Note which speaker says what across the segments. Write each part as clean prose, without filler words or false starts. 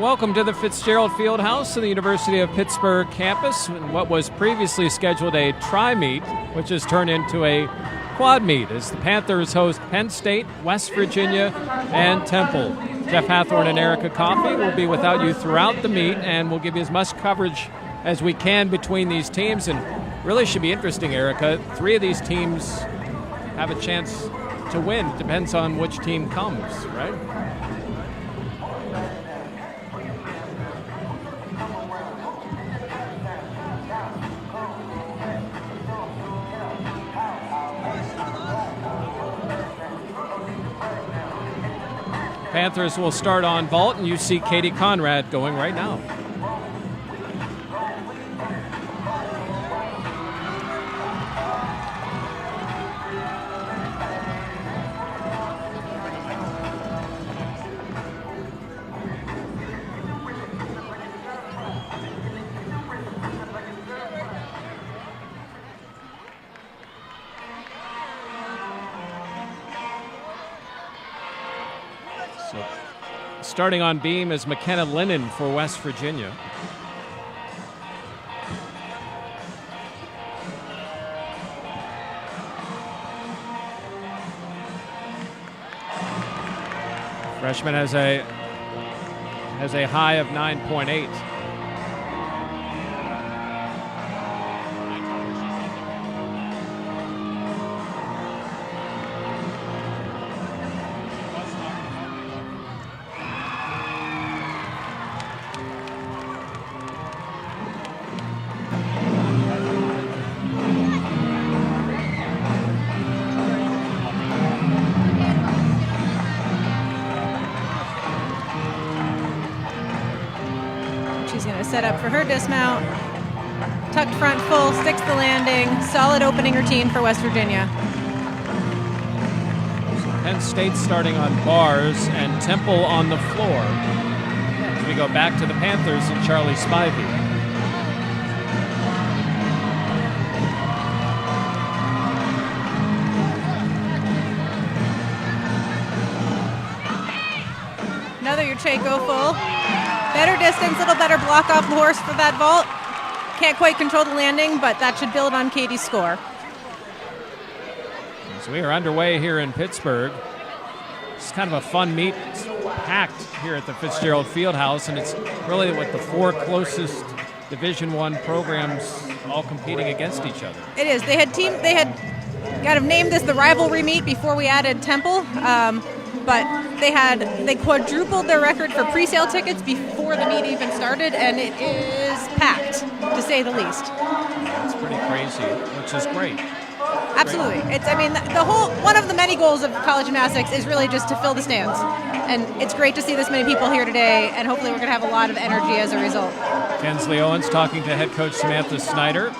Speaker 1: Welcome to the Fitzgerald Fieldhouse in the University of Pittsburgh campus, what was previously scheduled a tri-meet, which has turned into a quad meet as the Panthers host Penn State, West Virginia, and Temple. Jeff Hathorn and Erica Coffey will be without you throughout the meet, and we'll give you as much coverage as we can between these teams. And really should be interesting, Erica. 3 of these teams have a chance to win. Depends on which team comes, right? Panthers will start on vault, and you see Katie Conrad going right now. Starting on beam is McKenna Lennon for West Virginia. Freshman has a high of 9.8.
Speaker 2: Set up for her dismount. Tucked front full, sticks the landing. Solid opening routine for West Virginia.
Speaker 1: Penn State starting on bars and Temple on the floor. As we go back to the Panthers and Charlie Spivey.
Speaker 2: Another Yurchenko full. Better distance, little better block off the horse for that vault. Can't quite control the landing, but that should build on Katie's score.
Speaker 1: So we are underway here in Pittsburgh. It's kind of a fun meet. It's packed here at the Fitzgerald Fieldhouse, and it's really with the 4 closest Division I programs all competing against each other.
Speaker 2: It is. They had kind of named this the rivalry meet before we added Temple. But they quadrupled their record for pre-sale tickets before the meet even started, and it is packed, to say the least.
Speaker 1: It's pretty crazy, which is great.
Speaker 2: Absolutely. One of the many goals of college gymnastics is really just to fill the stands. And it's great to see this many people here today, and hopefully we're going to have a lot of energy as a result.
Speaker 1: Kensley Owens talking to head coach Samantha Snyder.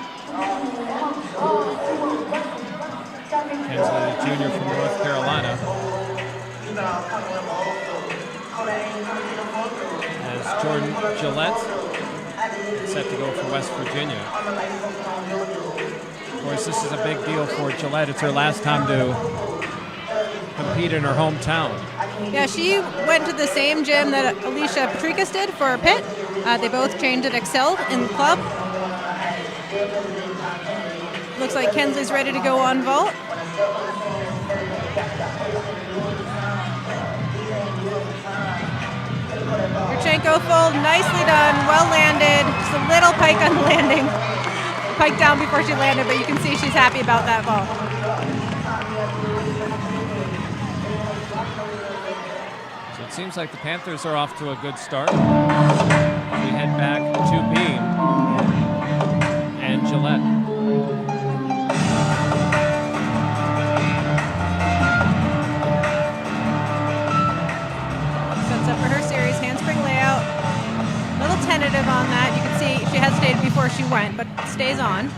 Speaker 1: Kensley, the junior from North Carolina. As Jordan Gillette set to go for West Virginia. Of course, this is a big deal for Gillette. It's her last time to compete in her hometown.
Speaker 2: Yeah, she went to the same gym that Alicia Petricas did for Pitt. They both trained at Excel in the club. Looks like Kensley's ready to go on vault. Yurchenko full, nicely done, well landed. Just a little pike on the landing. Pike down before she landed, but you can see she's happy about that vault.
Speaker 1: So it seems like the Panthers are off to a good start. We head back to beam and Gillette. Tentative on that. You can see she hesitated before she went, but stays on.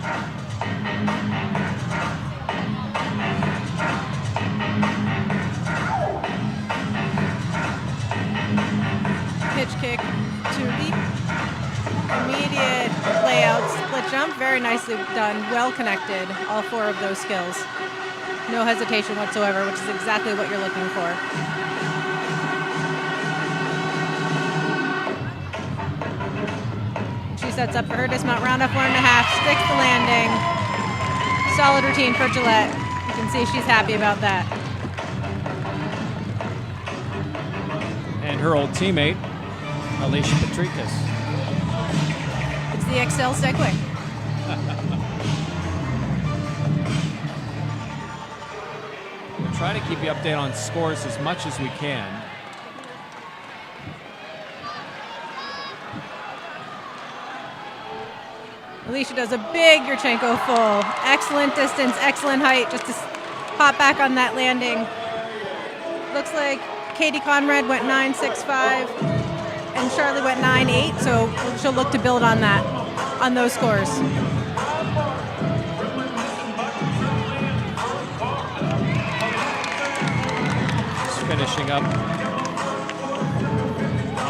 Speaker 1: Pitch kick to leap. Immediate layout, split jump, very nicely done, well connected, all 4 of those skills. No hesitation whatsoever, which is exactly what you're looking for.
Speaker 2: sets up for her dismount. Round off 1.5, sticks the landing. Solid routine for Gillette. You can see she's happy about that.
Speaker 1: And her old teammate, Alicia Petricas.
Speaker 2: It's the Excel segue.
Speaker 1: We'll try to keep you updated on scores as much as we can.
Speaker 2: Alicia does a big Yurchenko full. Excellent distance, excellent height, just to hop back on that landing. Looks like Katie Conrad went 9.65 and Charlie went 9.8, so she'll look to build on that, on those scores.
Speaker 1: Just finishing up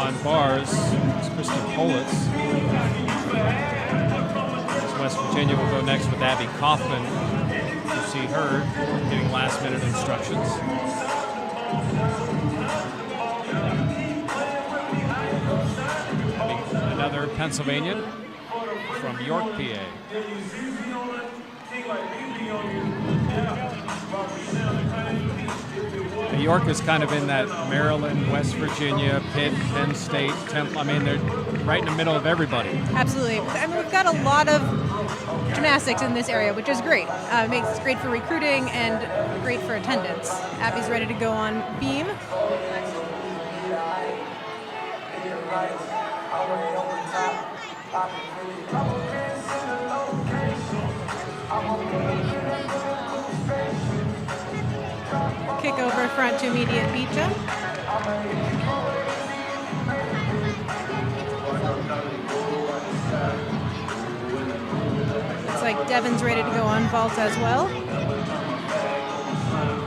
Speaker 1: on bars is Kristen Politz. West Virginia will go next with Abby Kaufman. You see her getting last-minute instructions. Another Pennsylvanian from York, PA. York is kind of in that Maryland, West Virginia, Pitt, Penn State, Temple. I mean, they're right in the middle of everybody.
Speaker 2: Absolutely. I mean, we've got a lot of gymnastics in this area, which is great. It makes it great for recruiting and great for attendance. Abby's ready to go on beam. Kick over front to immediate beat jump. Looks like Devin's ready to go on vault as well.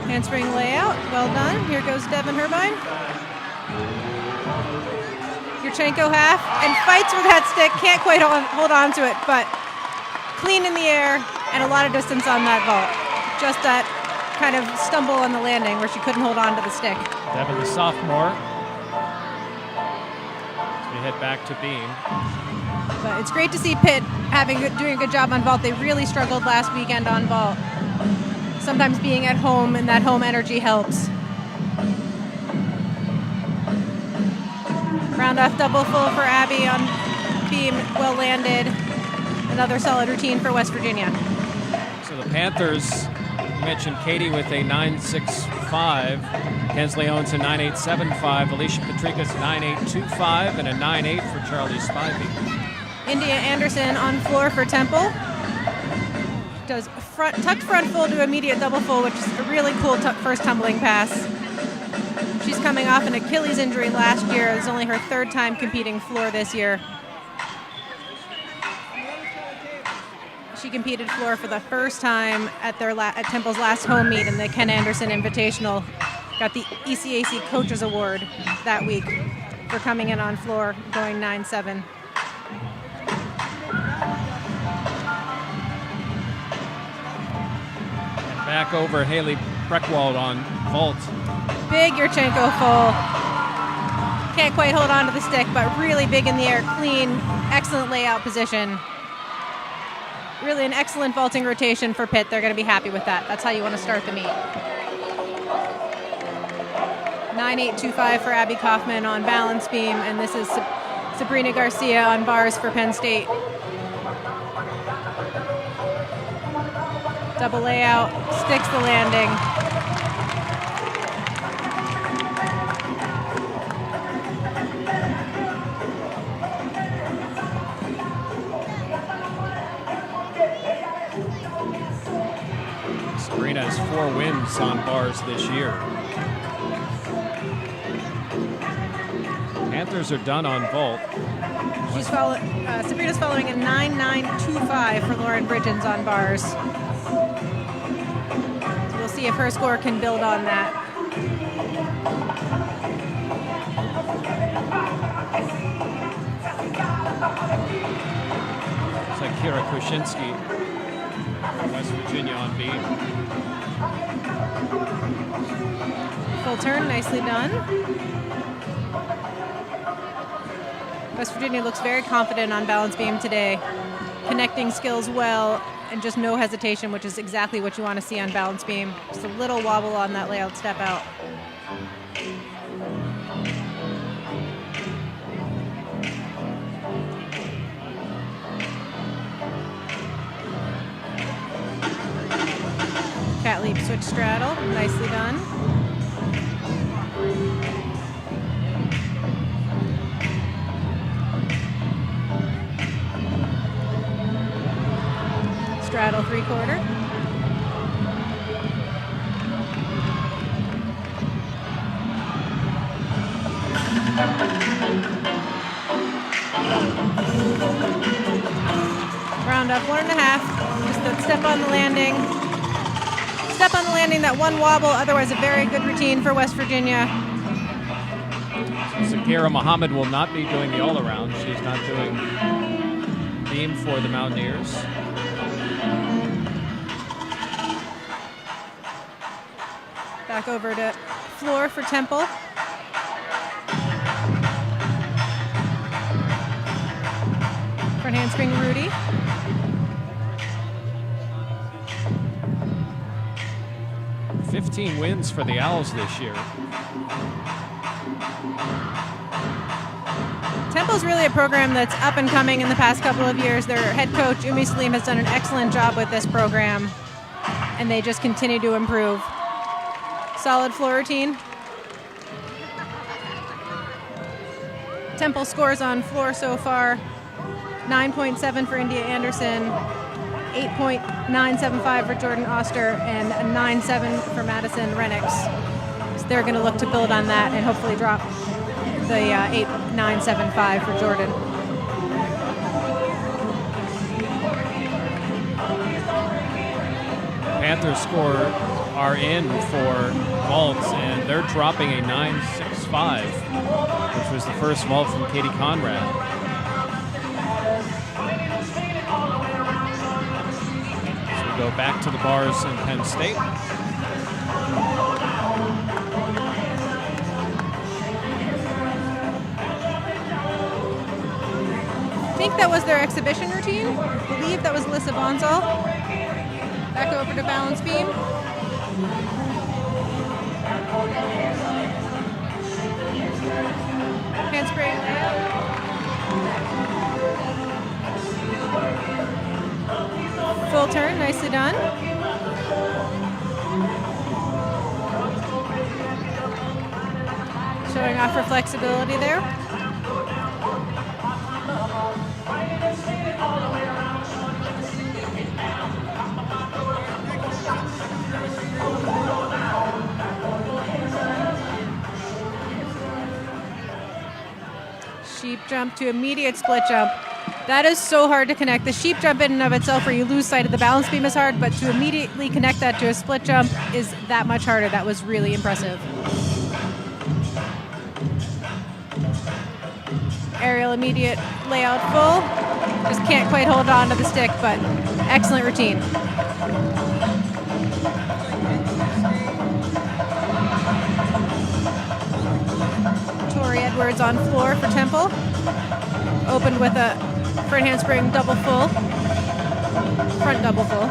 Speaker 2: Handspring layout, well done. Here goes Devin Herbine. Yurchenko half, and fights with that stick. Can't quite hold on to it, but clean in the air and a lot of distance on that vault. Just that kind of stumble on the landing where she couldn't hold on to the stick.
Speaker 1: Devin, the sophomore. So we head back to beam.
Speaker 2: But it's great to see Pitt doing a good job on vault. They really struggled last weekend on vault. Sometimes being at home and that home energy helps. Round off double full for Abby on beam, well landed. Another solid routine for West Virginia.
Speaker 1: So the Panthers, you mentioned Katie with a 9.65, Kensley Owens a 9.875, Alicia Petricas 9.825, and a 9.8 for Charlie Spivey.
Speaker 2: India Anderson on floor for Temple. Does tucked front full to immediate double full, which is a really cool first tumbling pass. She's coming off an Achilles injury last year. It's only her third time competing floor this year. She competed floor for the first time at Temple's last home meet in the Ken Anderson Invitational. Got the ECAC Coaches Award that week for coming in on floor, going 9.7.
Speaker 1: And back over Haley Breckwald on vault.
Speaker 2: Big Yurchenko full. Can't quite hold on to the stick, but really big in the air, clean, excellent layout position. Really an excellent vaulting rotation for Pitt. They're going to be happy with that. That's how you want to start the meet. 9.825 for Abby Kaufman on balance beam, and this is Sabrina Garcia on bars for Penn State. Double layout, sticks the landing.
Speaker 1: Sabrina has 4 wins on bars this year. Panthers are done on vault.
Speaker 2: Sabrina's following a 9.925 for Lauren Bridgens on bars. So we'll see if her score can build on that.
Speaker 1: It's like Kira Koshinski from West Virginia on beam.
Speaker 2: Full turn, nicely done. West Virginia looks very confident on balance beam today, connecting skills well, and just no hesitation, which is exactly what you want to see on balance beam. Just a little wobble on that layout step out. Cat leap switch straddle, nicely done. Straddle 3/4. Round up 1.5. Just that step on the landing. Step on the landing, that one wobble, otherwise a very good routine for West Virginia.
Speaker 1: Zakira Muhammad will not be doing the all-around. She's not doing beam for the Mountaineers.
Speaker 2: Back over to floor for Temple. Front handspring Rudy.
Speaker 1: $15 wins for the Owls this year.
Speaker 2: Temple's really a program that's up and coming in the past couple of years. Their head coach, Umi Salim, has done an excellent job with this program, and they just continue to improve. Solid floor routine. Temple scores on floor so far, 9.7 for India Anderson, 8.975 for Jordan Oster, and a 9.7 for Madison Renix. So they're going to look to build on that and hopefully drop the 8.975 for Jordan.
Speaker 1: Panthers score are in for vaults, and they're dropping a 9.65, which was the first vault from Katie Conrad. So we go back to the bars in Penn State.
Speaker 2: I think that was their exhibition routine. I believe that was Alyssa Bonsall. Back over to balance beam. Handspring layout. Full turn, nicely done. Showing off her flexibility there. Sheep jump to immediate split jump. That is so hard to connect. The sheep jump in and of itself, where you lose sight of the balance beam, is hard, but to immediately connect that to a split jump is that much harder. That was really impressive. Aerial immediate layout full. Just can't quite hold on to the stick, but excellent routine. Tori Edwards on floor for Temple. Opened with a front handspring double full. Front double full.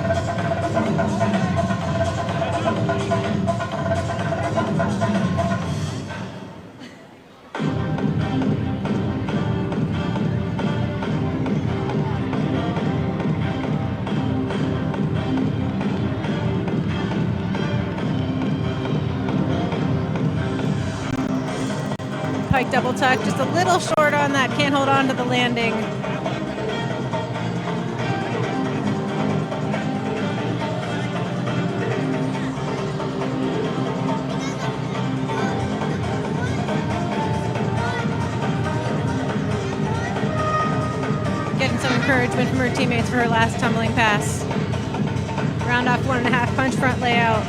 Speaker 2: Pike double tuck, just a little short on that, can't hold on to the landing. Getting some encouragement from her teammates for her last tumbling pass. Round off 1.5 punch front layout.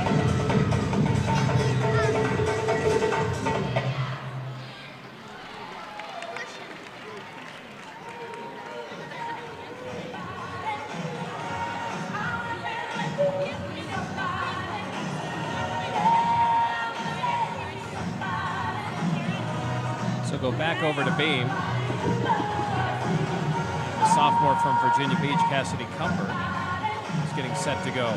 Speaker 1: So go back over to beam. The sophomore from Virginia Beach, Cassidy Cumber, is getting set to go.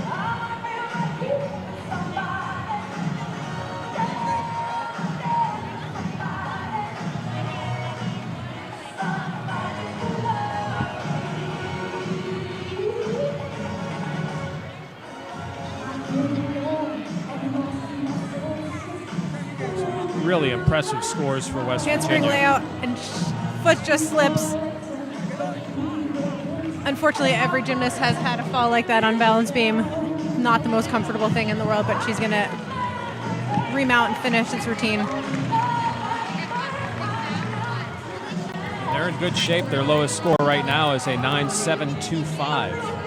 Speaker 1: Really impressive scores for West
Speaker 2: Handspring
Speaker 1: Virginia.
Speaker 2: layout and foot just slips. Unfortunately, every gymnast has had a fall like that on balance beam. Not the most comfortable thing in the world, but she's going to remount and finish this routine.
Speaker 1: They're in good shape. Their lowest score right now is a 9.725.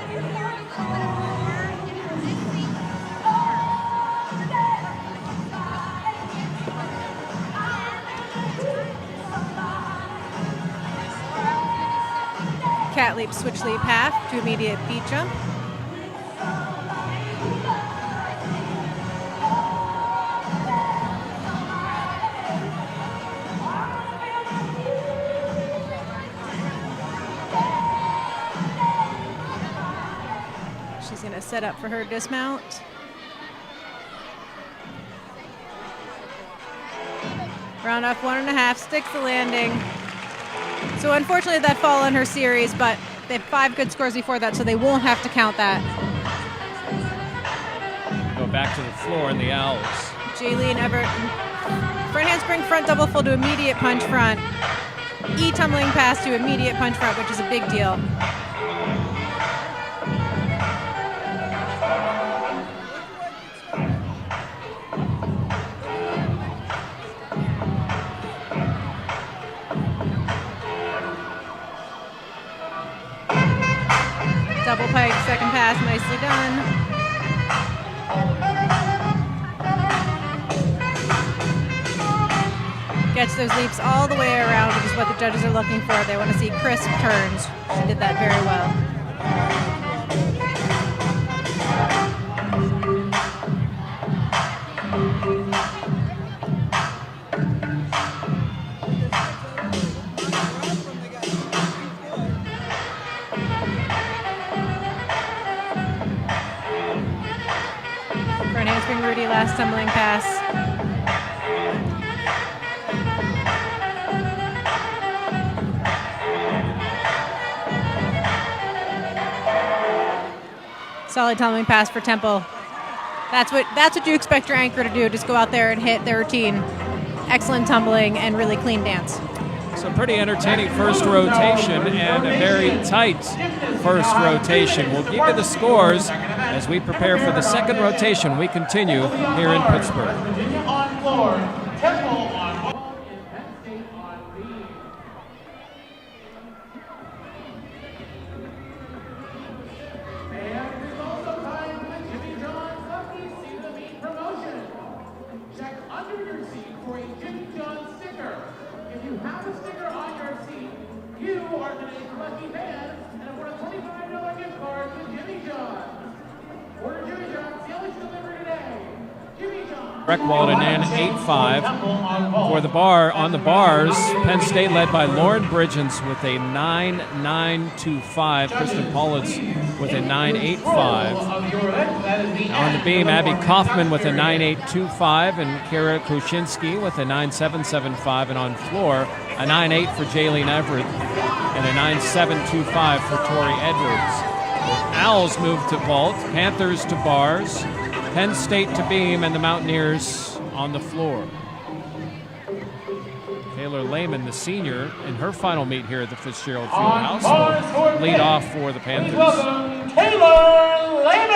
Speaker 2: Cat leap, switch leap half to immediate beat jump. She's going to set up for her dismount. Round off 1.5, sticks the landing. So unfortunately that fall on her series, but they have 5 good scores before that, so they won't have to count that.
Speaker 1: Go back to the floor in the Owls.
Speaker 2: Jaylene Everett, front handspring, front double full to immediate punch front. E-tumbling pass to immediate punch front, which is a big deal. Double pike, second pass, nicely done. Gets those leaps all the way around, which is what the judges are looking for. They want to see crisp turns. She did that very well. Front handspring Rudy, last tumbling pass. Solid tumbling pass for Temple. That's what you expect your anchor to do. Just go out there and hit their routine. Excellent tumbling and really clean dance.
Speaker 1: So pretty entertaining first rotation and a very tight first rotation. We'll give you the scores as we prepare for the second rotation. We continue here in Pittsburgh.
Speaker 3: On floor, Temple on
Speaker 1: Reckwald and Ann 8.5 for the bar. On the bars, Penn State led by Lauren Bridgens with a 9.925. Kristen Paulitz with a 9.85. On the beam, Abby Kaufman with a 9.825 and Kara Kruczynski with a 9.775. And on floor, a 9.8 for Jaylene Everett and a 9.725 for Tori Edwards. Owls move to vault, Panthers to bars, Penn State to beam, and the Mountaineers on the floor. Taylor Lehman, the senior, in her final meet here at the Fitzgerald Fieldhouse, will lead off for the Panthers.
Speaker 3: Welcome, Taylor Lehman!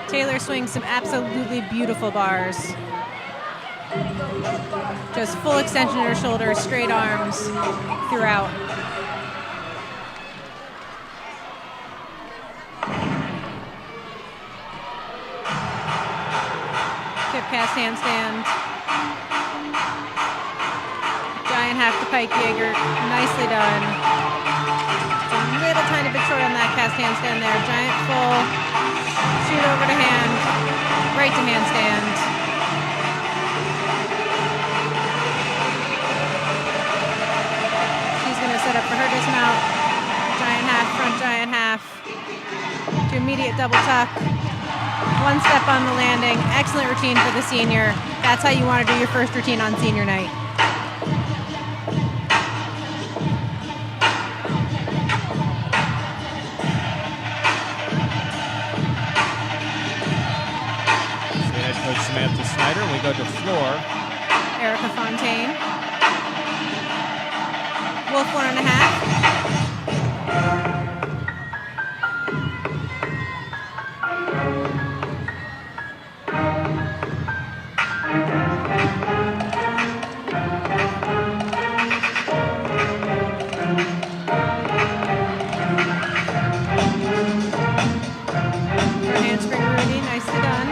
Speaker 2: Taylor swings some absolutely beautiful bars. Just full extension of her shoulders, straight arms throughout. Tip cast handstand. Giant half to pike Jaeger, nicely done. It's a little tiny bit short on that cast handstand there. Giant full. Shoot over to hand. Right to handstand. She's going to set up for her dismount. Giant half, front giant half. To immediate double tuck. One step on the landing. Excellent routine for the senior. That's how you want to do your first routine on senior night.
Speaker 1: Samantha Snyder. We go to floor.
Speaker 2: Erica Fontaine. Wolf 1.5. Her handspring Rudy, nicely done.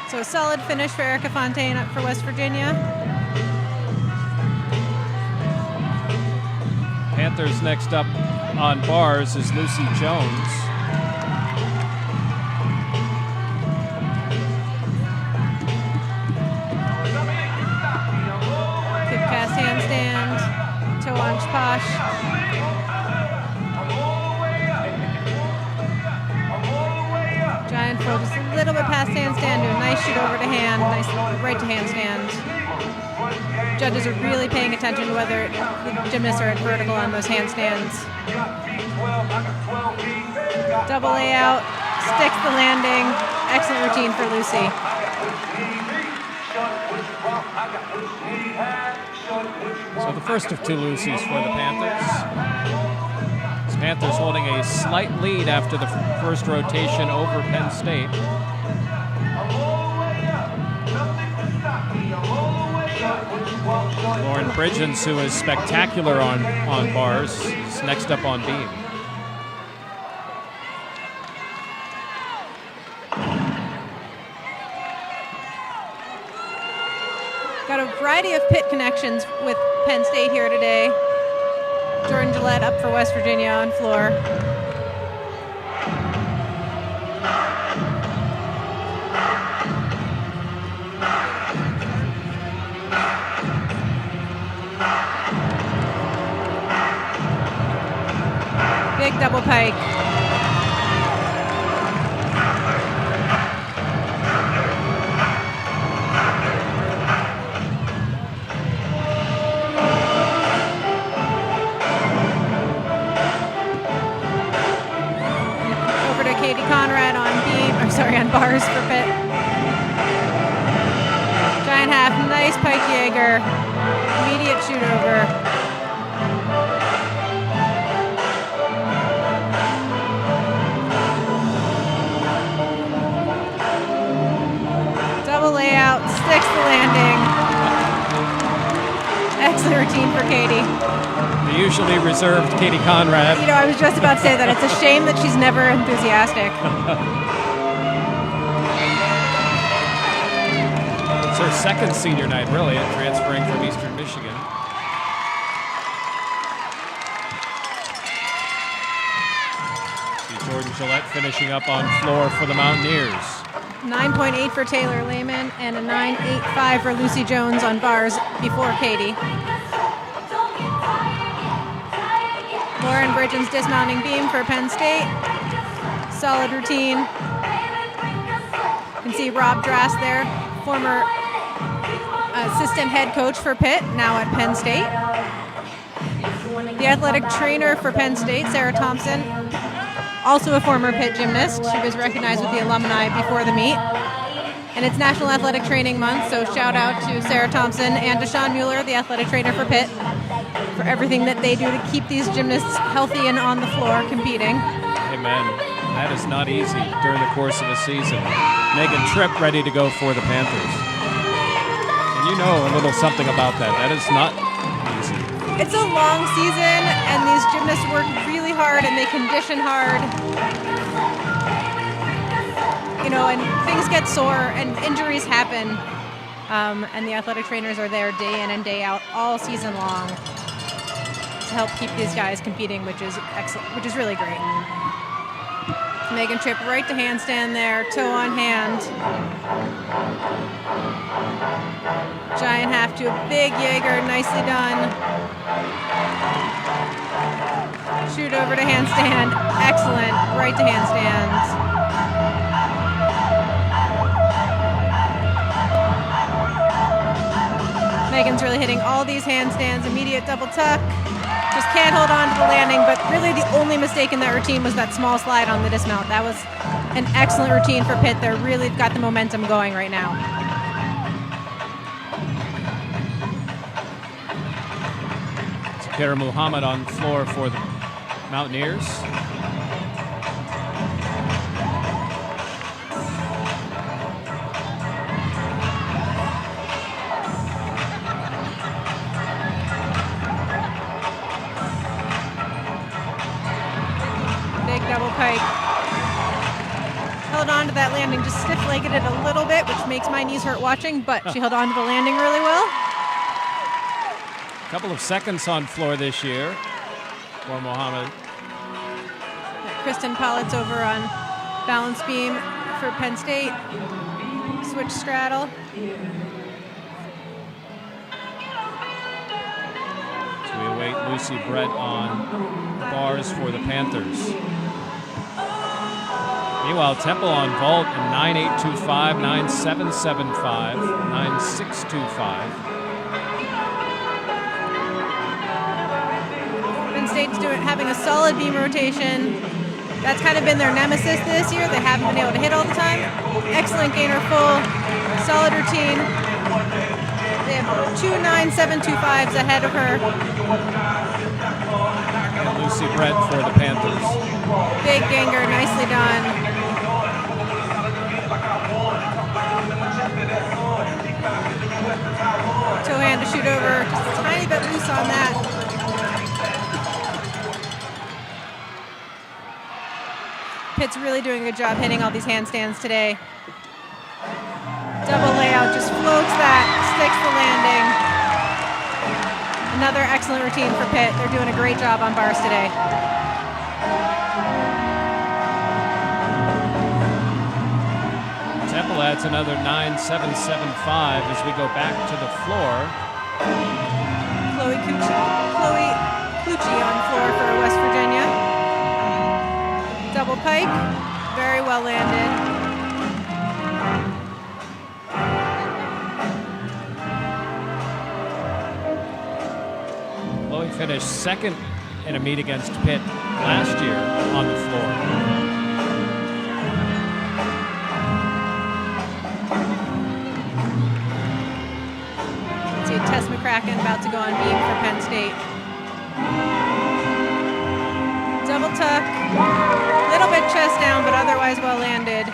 Speaker 2: So a solid finish for Erica Fontaine up for West Virginia.
Speaker 1: Panthers next up on bars is Lucy Jones.
Speaker 2: Kick cast handstand, toe on posh. Giant throw just a little bit past handstand to a nice shoot over to hand, nice right to handstand. Judges are really paying attention to whether the gymnasts are at vertical on those handstands. Double layout, sticks the landing. Excellent routine for Lucy.
Speaker 1: So the first of two Lucys for the Panthers. Panthers holding a slight lead after the first rotation over Penn State. Lauren Bridgens, who is spectacular on bars, is next up on beam.
Speaker 2: Got a variety of Pitt connections with Penn State here today. Jordan Gillette up for West Virginia on floor. Big double pike. On bars for Pitt. Giant half, nice pike Jaeger. Immediate shoot over. Double layout, sticks the landing. Excellent routine for Katie.
Speaker 1: The usually reserved Katie Conrad.
Speaker 2: You know, I was just about to say that. It's a shame that she's never enthusiastic.
Speaker 1: It's her second senior night, really, and transferring from Eastern Michigan. See Jordan Gillette finishing up on floor for the Mountaineers.
Speaker 2: 9.8 for Taylor Lehman and a 9.85 for Lucy Jones on bars before Katie. Lauren Bridgens dismounting beam for Penn State. Solid routine. You can see Rob Drass there, former assistant head coach for Pitt, now at Penn State. The athletic trainer for Penn State, Sarah Thompson, also a former Pitt gymnast. She was recognized with the alumni before the meet. And it's National Athletic Training Month, so shout out to Sarah Thompson and Deshaun Mueller, the athletic trainer for Pitt, for everything that they do to keep these gymnasts healthy and on the floor competing.
Speaker 1: Amen. That is not easy during the course of a season. Megan Tripp ready to go for the Panthers. And you know a little something about that. That is not easy.
Speaker 2: It's a long season, and these gymnasts work really hard and they condition hard. You know, and things get sore and injuries happen. And the athletic trainers are there day in and day out all season long to help keep these guys competing, which is excellent, which is really great. Megan Tripp right to handstand there, toe on hand. Giant half to a big Jaeger, nicely done. Shoot over to handstand, excellent, right to handstand. Megan's really hitting all these handstands, immediate double tuck. Just can't hold on to the landing, but really the only mistake in that routine was that small slide on the dismount. That was an excellent routine for Pitt. They're really got the momentum going right now.
Speaker 1: Zakira Muhammad on the floor for the Mountaineers.
Speaker 2: Double pike. Held on to that landing, just stiff-legged it a little bit, which makes my knees hurt watching, but she held on to the landing really well.
Speaker 1: A couple of seconds on floor this year for Muhammad.
Speaker 2: Kristen Pollitt's over on balance beam for Penn State. Switch straddle.
Speaker 1: So we await Lucy Brett on bars for the Panthers. Meanwhile, Temple on vault in 9.825, 9.775, 9.625.
Speaker 2: Penn State's having a solid beam rotation. That's kind of been their nemesis this year. They haven't been able to hit all the time. Excellent gainer full, solid routine. They have two 9.725s ahead of her.
Speaker 1: Lucy Brett for the Panthers.
Speaker 2: Big ganger, nicely done. Toe hand to shoot over, just a tiny bit loose on that. Pitt's really doing a good job hitting all these handstands today. Double layout, just floats that, sticks the landing. Another excellent routine for Pitt. They're doing a great job on bars today.
Speaker 1: Temple adds another 9.775 as we go back to the floor.
Speaker 2: Chloe Clucci on floor for West Virginia. Double pike, very well landed.
Speaker 1: Chloe finished second in a meet against Pitt last year on the floor.
Speaker 2: Tess McCracken about to go on beam for Penn State. Double tuck, little bit chest down, but otherwise well landed.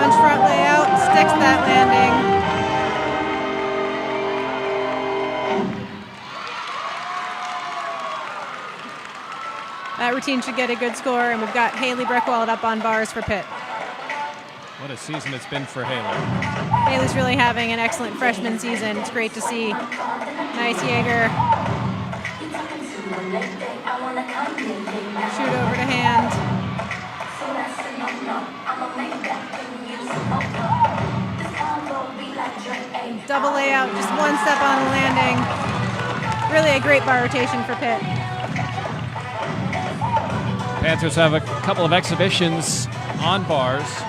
Speaker 2: Front layout, sticks that landing. That routine should get a good score, and we've got Haley Breckwald up on bars for Pitt.
Speaker 1: What a season it's been for Haley.
Speaker 2: Haley's really having an excellent freshman season. It's great to see. Nice Jaeger. Shoot over to hand. Double layout, just one step on the landing. Really a great bar rotation for Pitt.
Speaker 1: Panthers have a couple of exhibitions on bars. So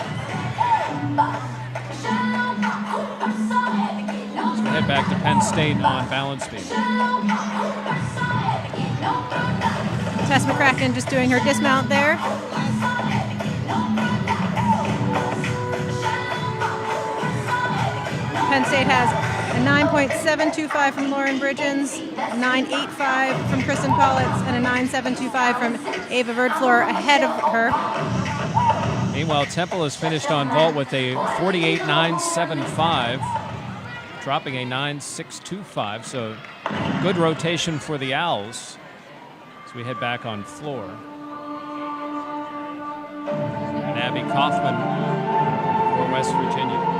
Speaker 1: we head back to Penn State on balance beam.
Speaker 2: Tess McCracken just doing her dismount there. Penn State has A 9.725 from Lauren Bridgens, 9.85 from Kristen Pollitz, and a 9.725 from Ava Verdflor ahead of her.
Speaker 1: Meanwhile, Temple has finished on vault with a 48.975, dropping a 9.625. So good rotation for the Owls as we head back on floor. And Abby Kaufman for West Virginia.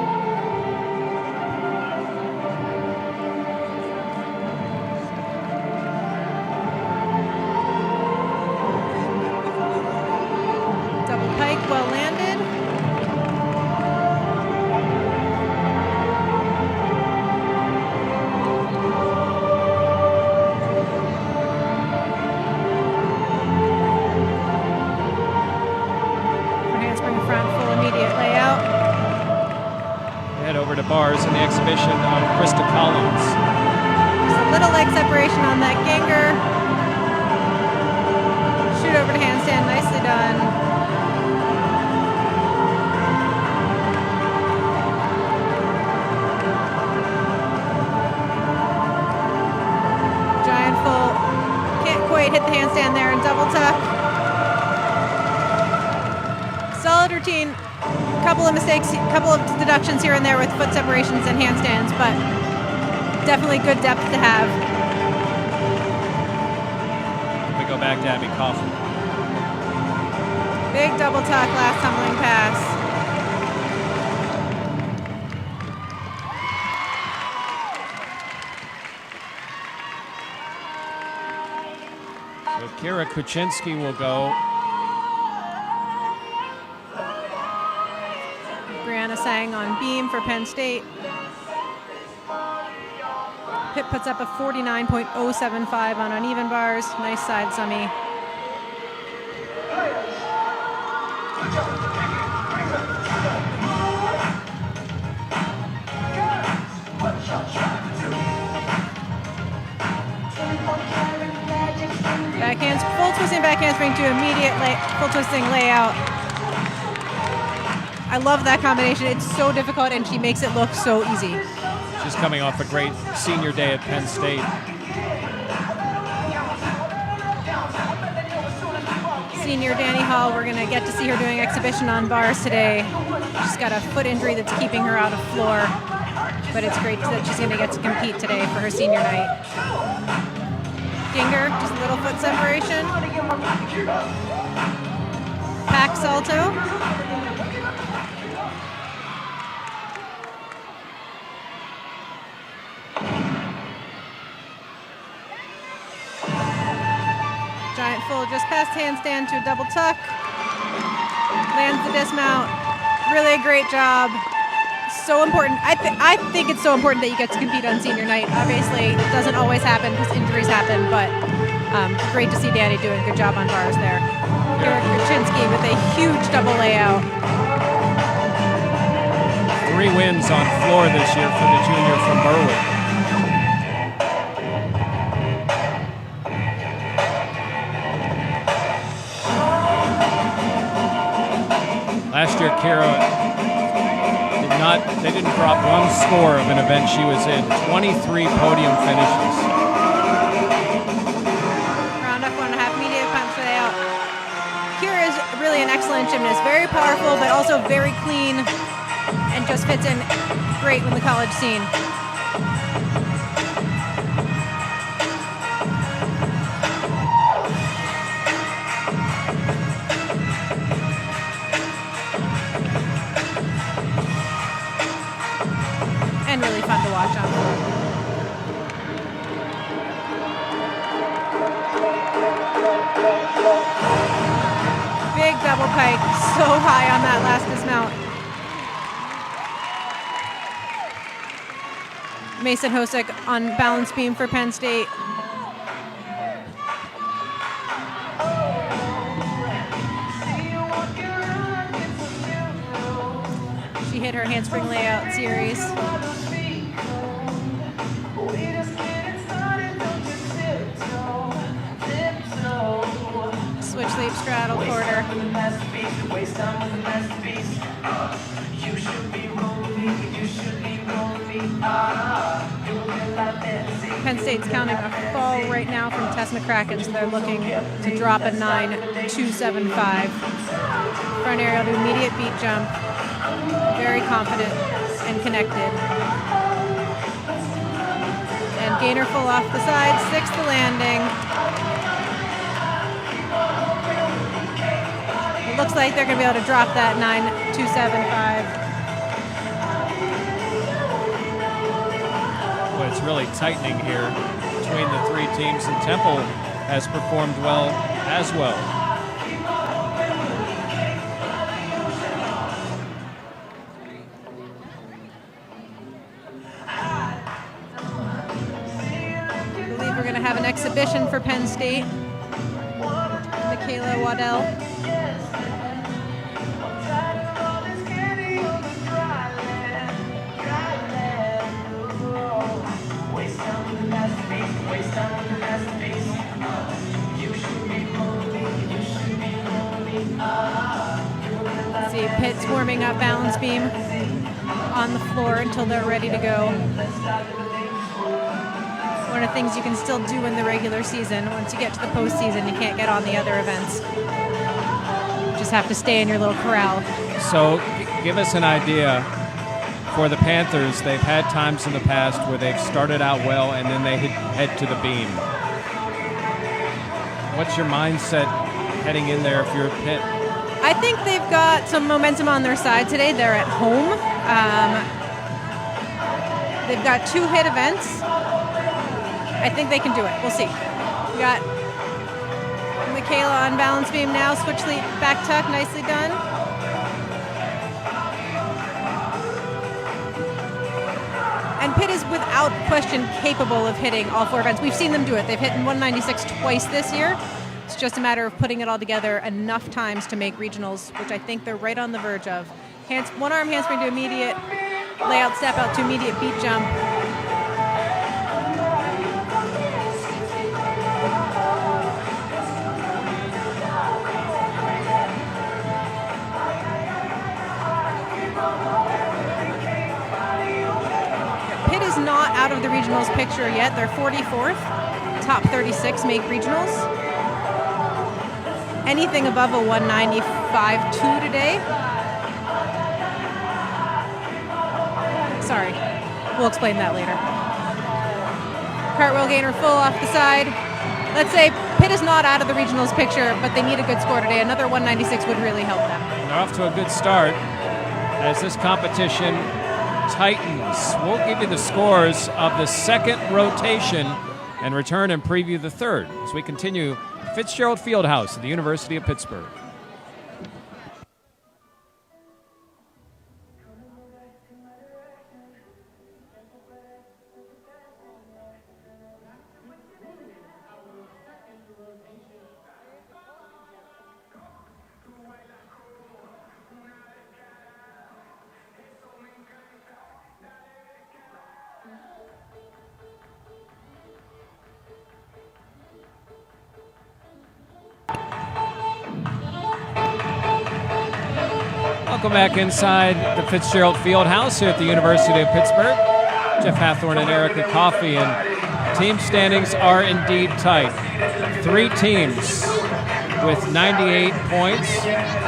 Speaker 2: Double pike, well landed. Handspring front, full immediate layout.
Speaker 1: Head over to bars in the exhibition of Krista Collins.
Speaker 2: Just a little leg separation on that ganger. Shoot over to handstand, nicely done. Giant full. Can't quite hit the handstand there and double tuck. Solid routine. Couple of mistakes, couple of deductions here and there with foot separations and handstands, but definitely good depth to have.
Speaker 1: We go back to Abby Kaufman.
Speaker 2: Big double tuck, last tumbling pass.
Speaker 1: So Kira Kuczynski will go.
Speaker 2: Brianna Sang on beam for Penn State. Pitt puts up a 49.075 on uneven bars. Nice side summy. Backhands, full twisting backhand spring to immediate full twisting layout. I love that combination. It's so difficult, and she makes it look so easy.
Speaker 1: She's coming off a great senior day at Penn State.
Speaker 2: Senior Danny Hall, we're going to get to see her doing exhibition on bars today. She's got a foot injury that's keeping her out of floor, but it's great that she's going to get to compete today for her senior night. Ginger, just a little foot separation. Pack salto. Giant full just past handstand to a double tuck. Lands the dismount. Really a great job. So important. I think it's so important that you get to compete on senior night. Obviously, it doesn't always happen because injuries happen, but great to see Danny doing a good job on bars there. Kira Kuczynski with a huge double layout.
Speaker 1: 3 wins on floor this year for the junior from Berwick. Last year, Kira they didn't drop one score of an event she was in. 23 podium finishes.
Speaker 2: Round up 1.5 media punch layout. Kira is really an excellent gymnast. Very powerful, but also very clean, and just fits in great with the college scene. And really fun to watch on. Big double pike, so high on that last dismount. Mason Hosick on balance beam for Penn State. She hit her handspring layout series. Switch leap straddle quarter. You should be rolling me, you should be rolling me. Penn State's counting a fall right now from Tess McCracken, so they're looking to drop a 9.275. Front aerial to immediate beat jump. Very confident and connected. And gainer full off the side, 6th the landing. It looks like they're going to be able to drop that 9.275.
Speaker 1: Well, it's really tightening here between the three teams, and Temple has performed well as well.
Speaker 2: I believe we're going to have an exhibition for Penn State. Michaela Waddell. Let's see, Pitt's warming up balance beam on the floor until they're ready to go. One of the things you can still do in the regular season. Once you get to the postseason, you can't get on the other events. You just have to stay in your little corral.
Speaker 1: So give us an idea. For the Panthers, they've had times in the past where they've started out well and then they head to the beam. What's your mindset heading in there if you're at Pitt?
Speaker 2: I think they've got some momentum on their side today. They're at home. They've got 2 hit events. I think they can do it. We'll see. We got Michaela on balance beam now. Switch lead back tuck. Nicely done. And Pitt is without question capable of hitting all 4 events. We've seen them do it. They've hit in 196 twice this year. It's just a matter of putting it all together enough times to make regionals, which I think they're right on the verge of. One arm handspring to immediate layout, step out to immediate beat jump. Pitt is not out of the regionals picture yet. They're 44th. Top 36 make regionals. Anything above a 195.2 today. Sorry, we'll explain that later. Cartwheel gainer full off the side. Let's say Pitt is not out of the regionals picture, but they need a good score today. Another 196 would really help them.
Speaker 1: They're off to a good start as this competition tightens. We'll give you the scores of the second rotation and return and preview the third as we continue Fitzgerald Fieldhouse at the University of Pittsburgh. Welcome back inside the Fitzgerald Fieldhouse here at the University of Pittsburgh. Jeff Hathorn and Erica Coffey, and team standings are indeed tight. 3 teams with 98 points.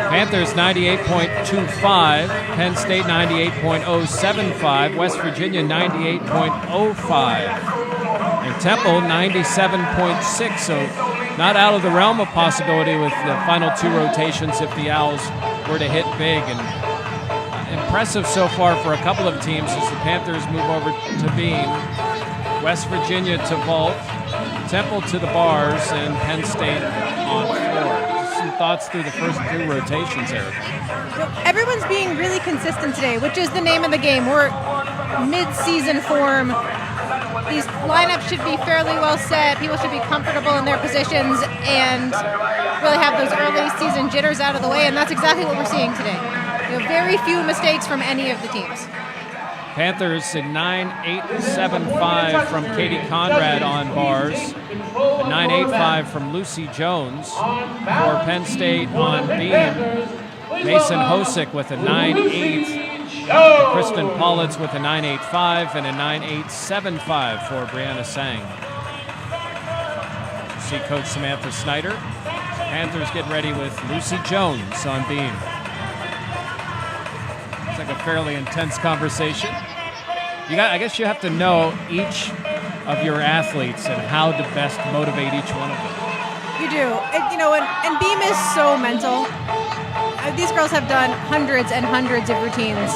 Speaker 1: Panthers 98.25, Penn State 98.075, West Virginia 98.05, and Temple 97.6. So not out of the realm of possibility with the final 2 rotations if the Owls were to hit big. And impressive so far for a couple of teams as the Panthers move over to beam, West Virginia to vault, Temple to the bars, and Penn State on floor. Some thoughts through the first 2 rotations, Eric.
Speaker 2: Everyone's being really consistent today, which is the name of the game. We're mid-season form. These lineups should be fairly well set. People should be comfortable in their positions and really have those early season jitters out of the way, and that's exactly what we're seeing today. Very few mistakes from any of the teams.
Speaker 1: Panthers in 9.875 from Katie Conrad on bars, a 9.85 from Lucy Jones. For Penn State on beam, Mason Hosick with a 9.8.
Speaker 3: Go!
Speaker 1: Kristen Paulitz with a 9.85 and a 9.875 for Brianna Sang. See Coach Samantha Snyder. Panthers getting ready with Lucy Jones on beam. It's like a fairly intense conversation. I guess you have to know each of your athletes and how to best motivate each one of them.
Speaker 2: You do. And beam is so mental. These girls have done hundreds and hundreds of routines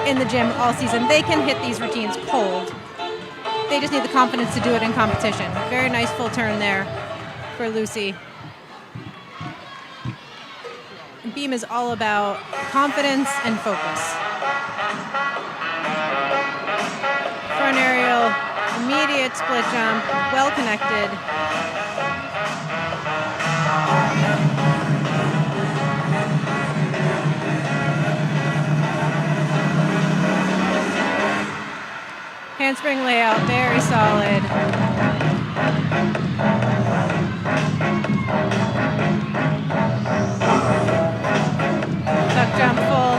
Speaker 2: in the gym all season. They can hit these routines cold. They just need the confidence to do it in competition. Very nice full turn there for Lucy. Beam is all about confidence and focus. Front aerial, immediate split jump, well connected. Handspring layout, very solid. Tuck jump full.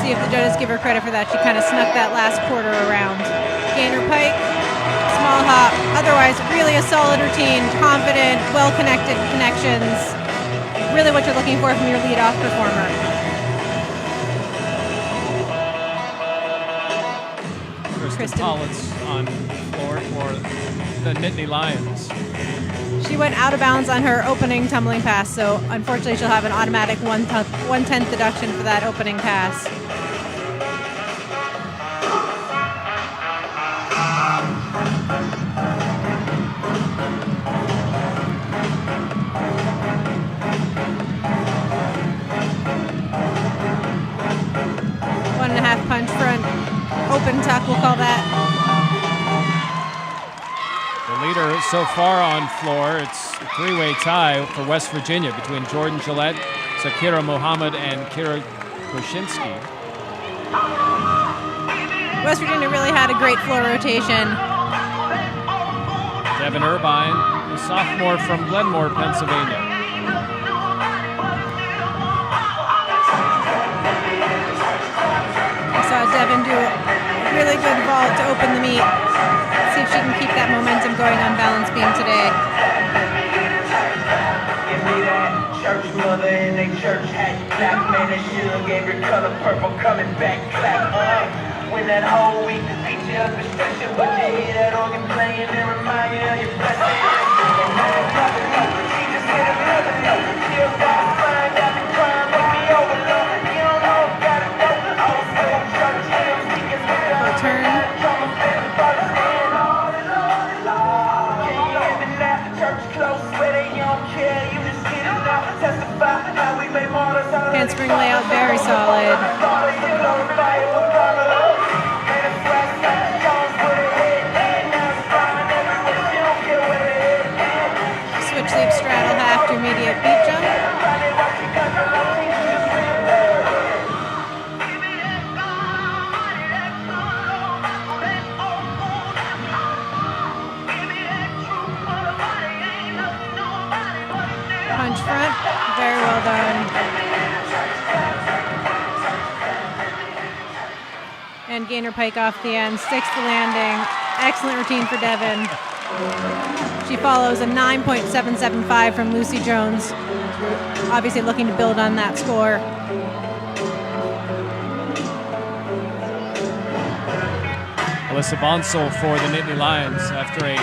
Speaker 2: See if the judges give her credit for that. She kind of snuck that last quarter around. Gainer pike, small hop. Otherwise, really a solid routine, confident, well-connected connections. Really what you're looking for from your lead-off performer.
Speaker 1: Kristen Paulitz on floor for the Nittany Lions.
Speaker 2: She went out of bounds on her opening tumbling pass, so unfortunately she'll have an automatic 1/10 deduction for that opening pass. One and a half punch front. Open tuck, we'll call that.
Speaker 1: The leader so far on floor, it's a three-way tie for West Virginia between Jordan Gillette, Zakira Mohammed, and Kira Krushinsky.
Speaker 2: West Virginia really had a great floor rotation.
Speaker 1: Devin Irvine, a sophomore from Glenmore, Pennsylvania.
Speaker 2: I saw Devin do a really good vault to open the meet. See if she can keep that momentum going on balance beam today.
Speaker 4: Give me that church mother in a church hat. Clap, man, that shit gave her color purple coming back. Clap, when that whole week the feature of destruction, but you hear that organ playing and remind you of your blessing. She just hit another note. She'll find out the crime, make me overload. You don't know, gotta go. Old school church hymns, we can spit on.
Speaker 2: Full turn. Handspring layout, very solid. Switch leap straddle half to immediate beat jump. Punch front, very well done. And gainer pike off the end, sticks the landing. Excellent routine for Devin. She follows a 9.775 from Lucy Jones. Obviously looking to build on that score.
Speaker 1: Alyssa Bonsall for the Nittany Lions after a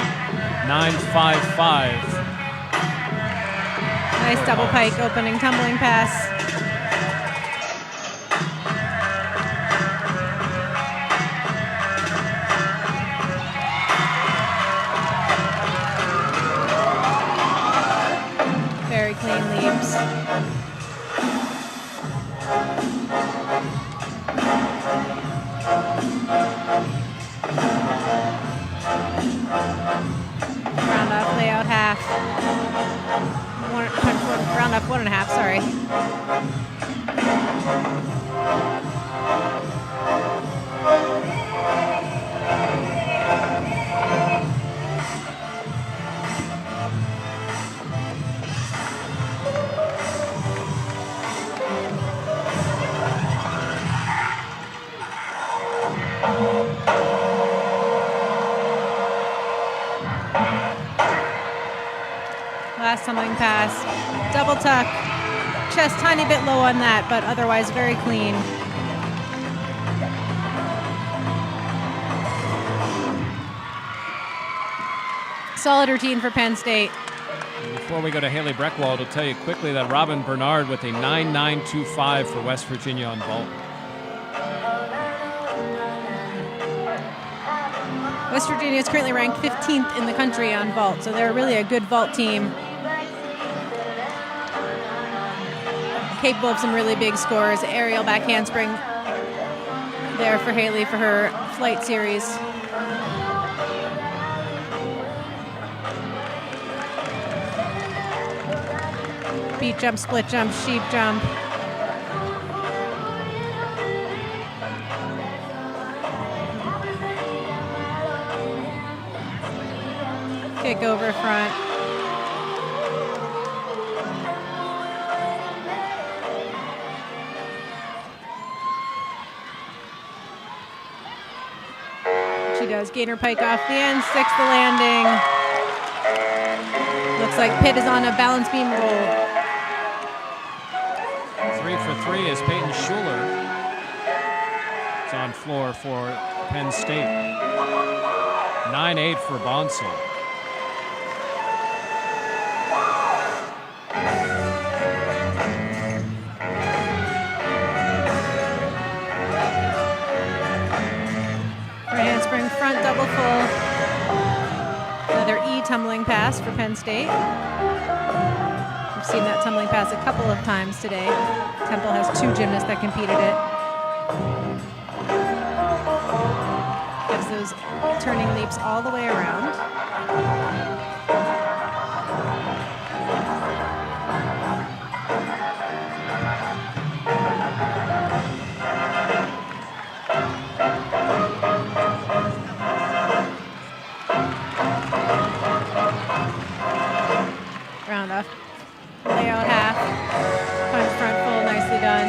Speaker 1: 9.55.
Speaker 2: Nice double pike opening tumbling pass. Very clean leaps. Round off layout half. Round off 1.5, sorry. Last tumbling pass, double tuck, chest tiny bit low on that, but otherwise very clean. Solid routine for Penn State.
Speaker 1: Before we go to Haley Breckwald, I'll tell you quickly that Robin Bernard with a 9.925 for West Virginia on vault.
Speaker 2: West Virginia is currently ranked 15th in the country on vault, so they're really a good vault team. Capable of some really big scores. Aerial back handspring there for Haley for her flight series. Beat jump, split jump, sheep jump. Kick over front. She does gainer pike off the end, sticks the landing. Looks like Pitt is on a balance beam roll.
Speaker 1: 3 for 3 is Peyton Schuler. It's on floor for Penn State. 9-8 for Bonsall.
Speaker 2: For handspring front double full. Another E tumbling pass for Penn State. We've seen that tumbling pass a couple of times today. Temple has 2 gymnasts that competed it. Gives those turning leaps all the way around. Round off. Layout half. Punch front full, nicely done.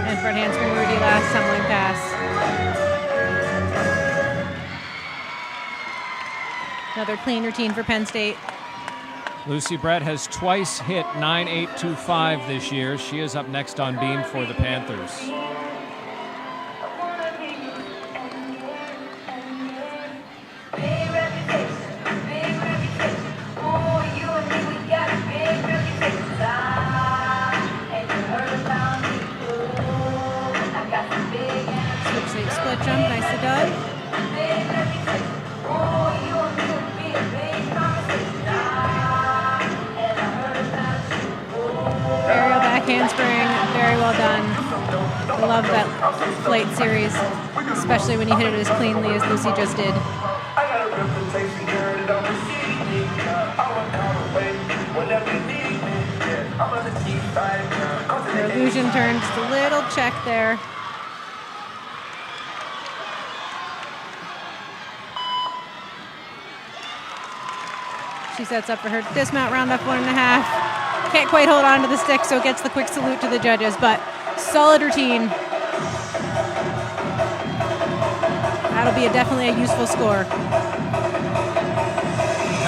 Speaker 2: And front handspring Rudy, last tumbling pass. Another clean routine for Penn State.
Speaker 1: Lucy Brett has twice hit 9.825 this year. She is up next on beam for the Panthers.
Speaker 2: Switch sleeve split jump, nicely done. Aerial back handspring, very well done. I love that flight series, especially when you hit it as cleanly as Lucy just did. Her illusion turn, just a little check there. She sets up for her dismount round up 1.5. Can't quite hold on to the stick, so gets the quick salute to the judges, but solid routine. That'll be definitely a useful score.
Speaker 1: Kind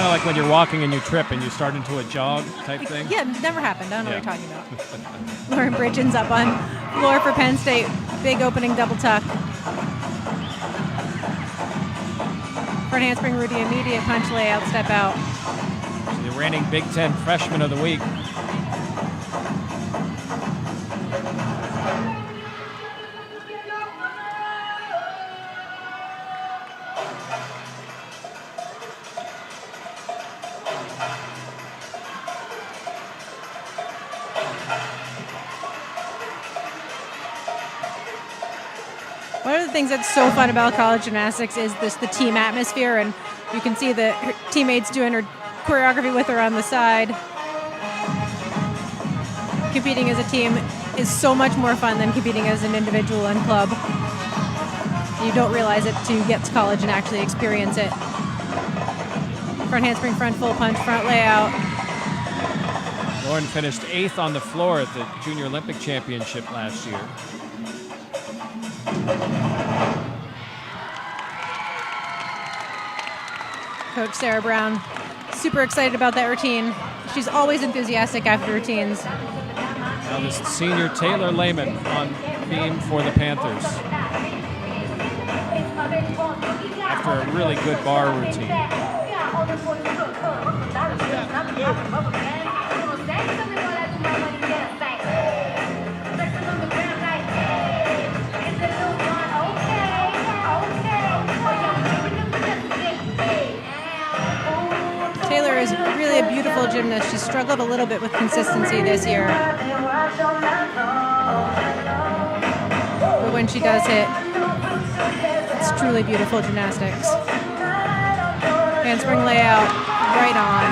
Speaker 1: of like when you're walking and you trip and you start into a jog type thing.
Speaker 2: Yeah, never happened. I don't know what you're talking about. Lauren Bridgens up on floor for Penn State. Big opening double tuck. Front handspring Rudy, immediate punch layout, step out.
Speaker 1: The reigning Big Ten Freshman of the Week.
Speaker 2: One of the things that's so fun about college gymnastics is the team atmosphere, and you can see her teammates doing her choreography with her on the side. Competing as a team is so much more fun than competing as an individual and club. You don't realize it till you get to college and actually experience it. Front handspring, front full punch, front layout.
Speaker 1: Lauren finished 8th on the floor at the Junior Olympic Championship last year.
Speaker 2: Coach Sarah Brown, super excited about that routine. She's always enthusiastic after routines.
Speaker 1: Now this senior Taylor Lehman on beam for the Panthers. After a really good bar routine.
Speaker 2: Taylor is really a beautiful gymnast. She struggled a little bit with consistency this year. But when she does hit, it's truly beautiful gymnastics. Handspring layout, right on.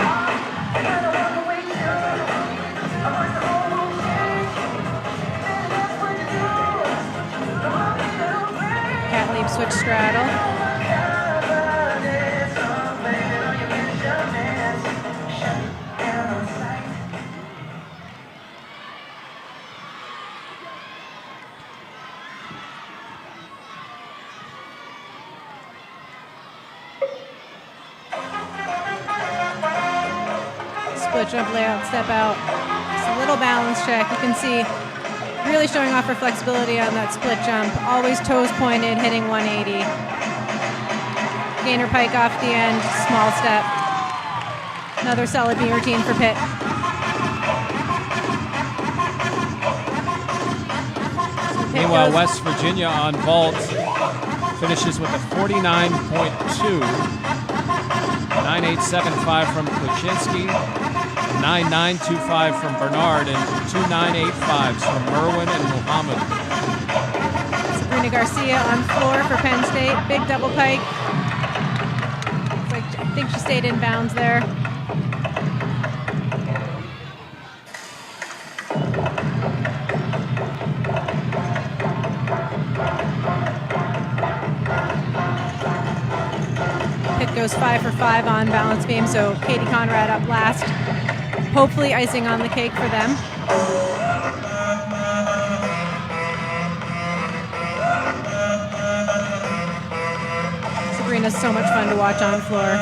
Speaker 2: Cat leap, switch straddle. Split jump layout, step out. Just a little balance check. You can see really showing off her flexibility on that split jump. Always toes pointed, hitting 180. Gainer pike off the end, small step. Another solid beam routine for Pitt.
Speaker 1: Meanwhile, West Virginia on vault finishes with a 49.2. 9875 from Kuczynski, 9925 from Bernard, and 2985s from Merwin and Muhammad.
Speaker 2: Sabrina Garcia on floor for Penn State. Big double pike. I think she stayed in bounds there. Pitt goes 5 for 5 on balance beam, so Katie Conrad up last. Hopefully icing on the cake for them. Sabrina's so much fun to watch on floor.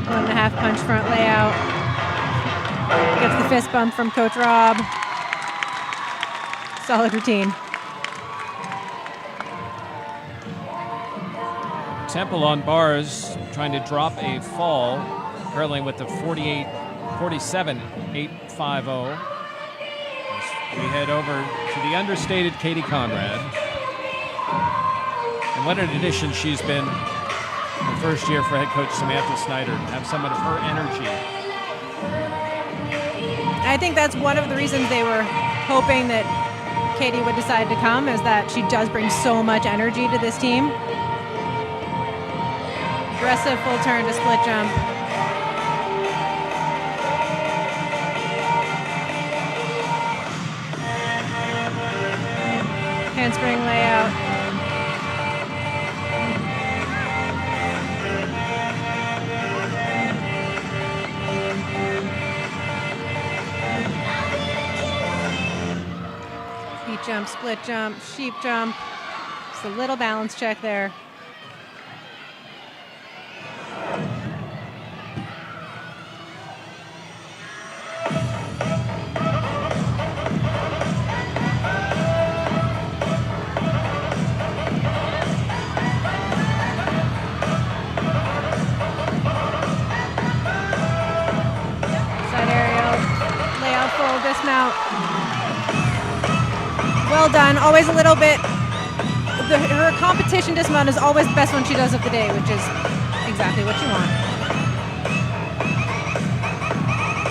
Speaker 2: One and a half punch front layout. Gets the fist bump from Coach Rob. Solid routine.
Speaker 1: Temple on bars, trying to drop a fall, currently with the 47.850. We head over to the understated Katie Conrad. And what an addition she's been in the first year for head coach Samantha Snyder, to have some of her energy.
Speaker 2: I think that's one of the reasons they were hoping that Katie would decide to come, is that she does bring so much energy to this team. Aggressive full turn to split jump. Handspring layout. Feet jump, split jump, sheep jump. Just a little balance check there. Dismount. Well done. Always a little bit. Her competition dismount is always the best one she does of the day, which is exactly what you want.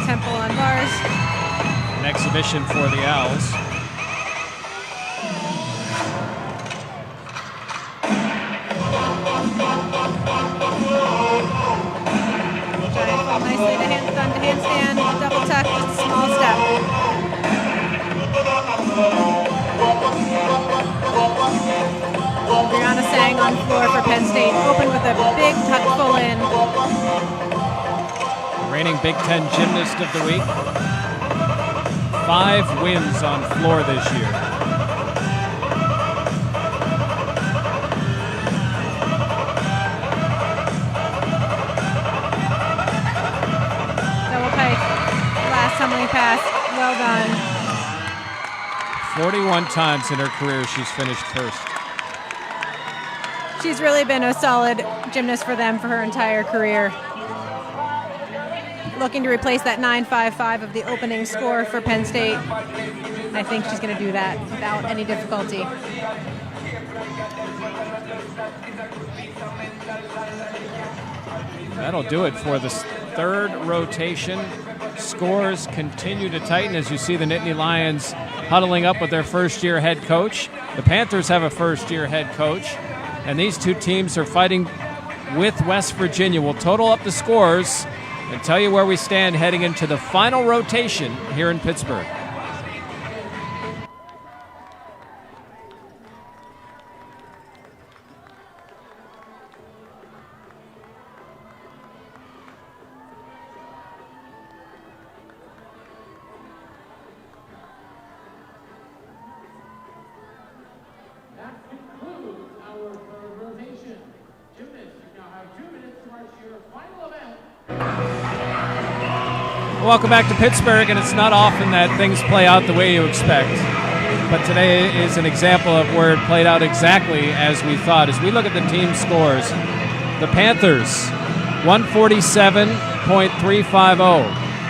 Speaker 2: Temple on bars.
Speaker 1: An exhibition for the Owls.
Speaker 2: Nicely to handstand, double tuck, just a small step. trying on floor for Penn State. Opened with a big tuck full in.
Speaker 1: Reigning Big Ten Gymnast of the Week. 5 wins on floor this year.
Speaker 2: Double pike. Last tumbling pass. Well done.
Speaker 1: 41 times in her career she's finished first.
Speaker 2: She's really been a solid gymnast for them for her entire career. Looking to replace that 9.55 of the opening score for Penn State. I think she's going to do that without any difficulty.
Speaker 1: That'll do it for the third rotation. Scores continue to tighten as you see the Nittany Lions huddling up with their first-year head coach. The Panthers have a first-year head coach, and these two teams are fighting with West Virginia. We'll total up the scores and tell you where we stand heading into the final rotation here in Pittsburgh. Welcome back to Pittsburgh, and it's not often that things play out the way you expect. But today is an example of where it played out exactly as we thought. As we look at the team scores, the Panthers, 147.350.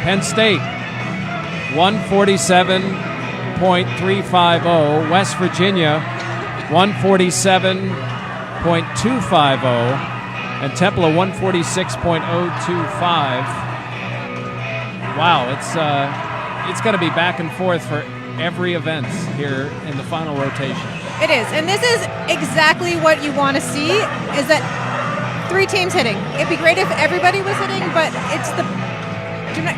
Speaker 1: Penn State, 147.350. West Virginia, 147.250. And Temple, a 146.025. Wow, it's going to be back and forth for every event here in the final rotation.
Speaker 2: It is, and this is exactly what you want to see, is that 3 teams hitting. It'd be great if everybody was hitting, but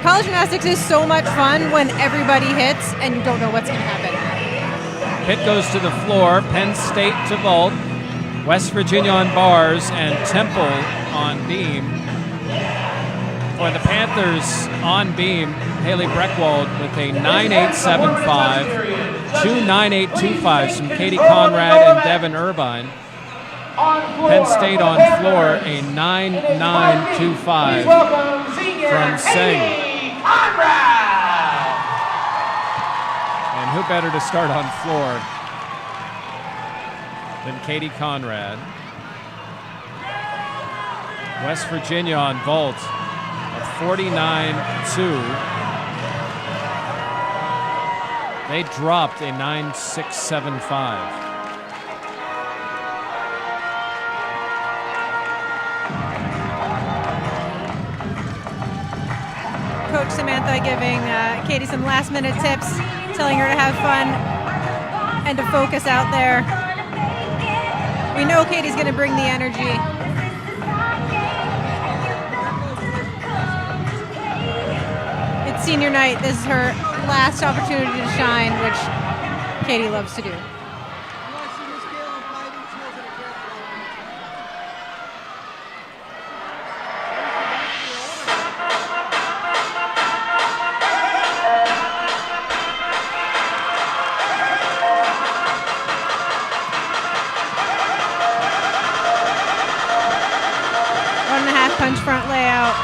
Speaker 2: college gymnastics is so much fun when everybody hits and you don't know what's going to happen.
Speaker 1: Pitt goes to the floor, Penn State to vault, West Virginia on bars, and Temple on beam. For the Panthers on beam, Haley Breckwald with a 9.875, 2 9.825s from Katie Conrad and Devin Irvine. Penn State on floor, a 9.925 from Singh. And who better to start on floor than Katie Conrad. West Virginia on vault. 49-2. They dropped a 9.675.
Speaker 2: Coach Samantha giving Katie some last-minute tips, telling her to have fun and to focus out there. We know Katie's going to bring the energy. Senior night, this is her last opportunity to shine, which Katie loves to do. One and a half punch front layout.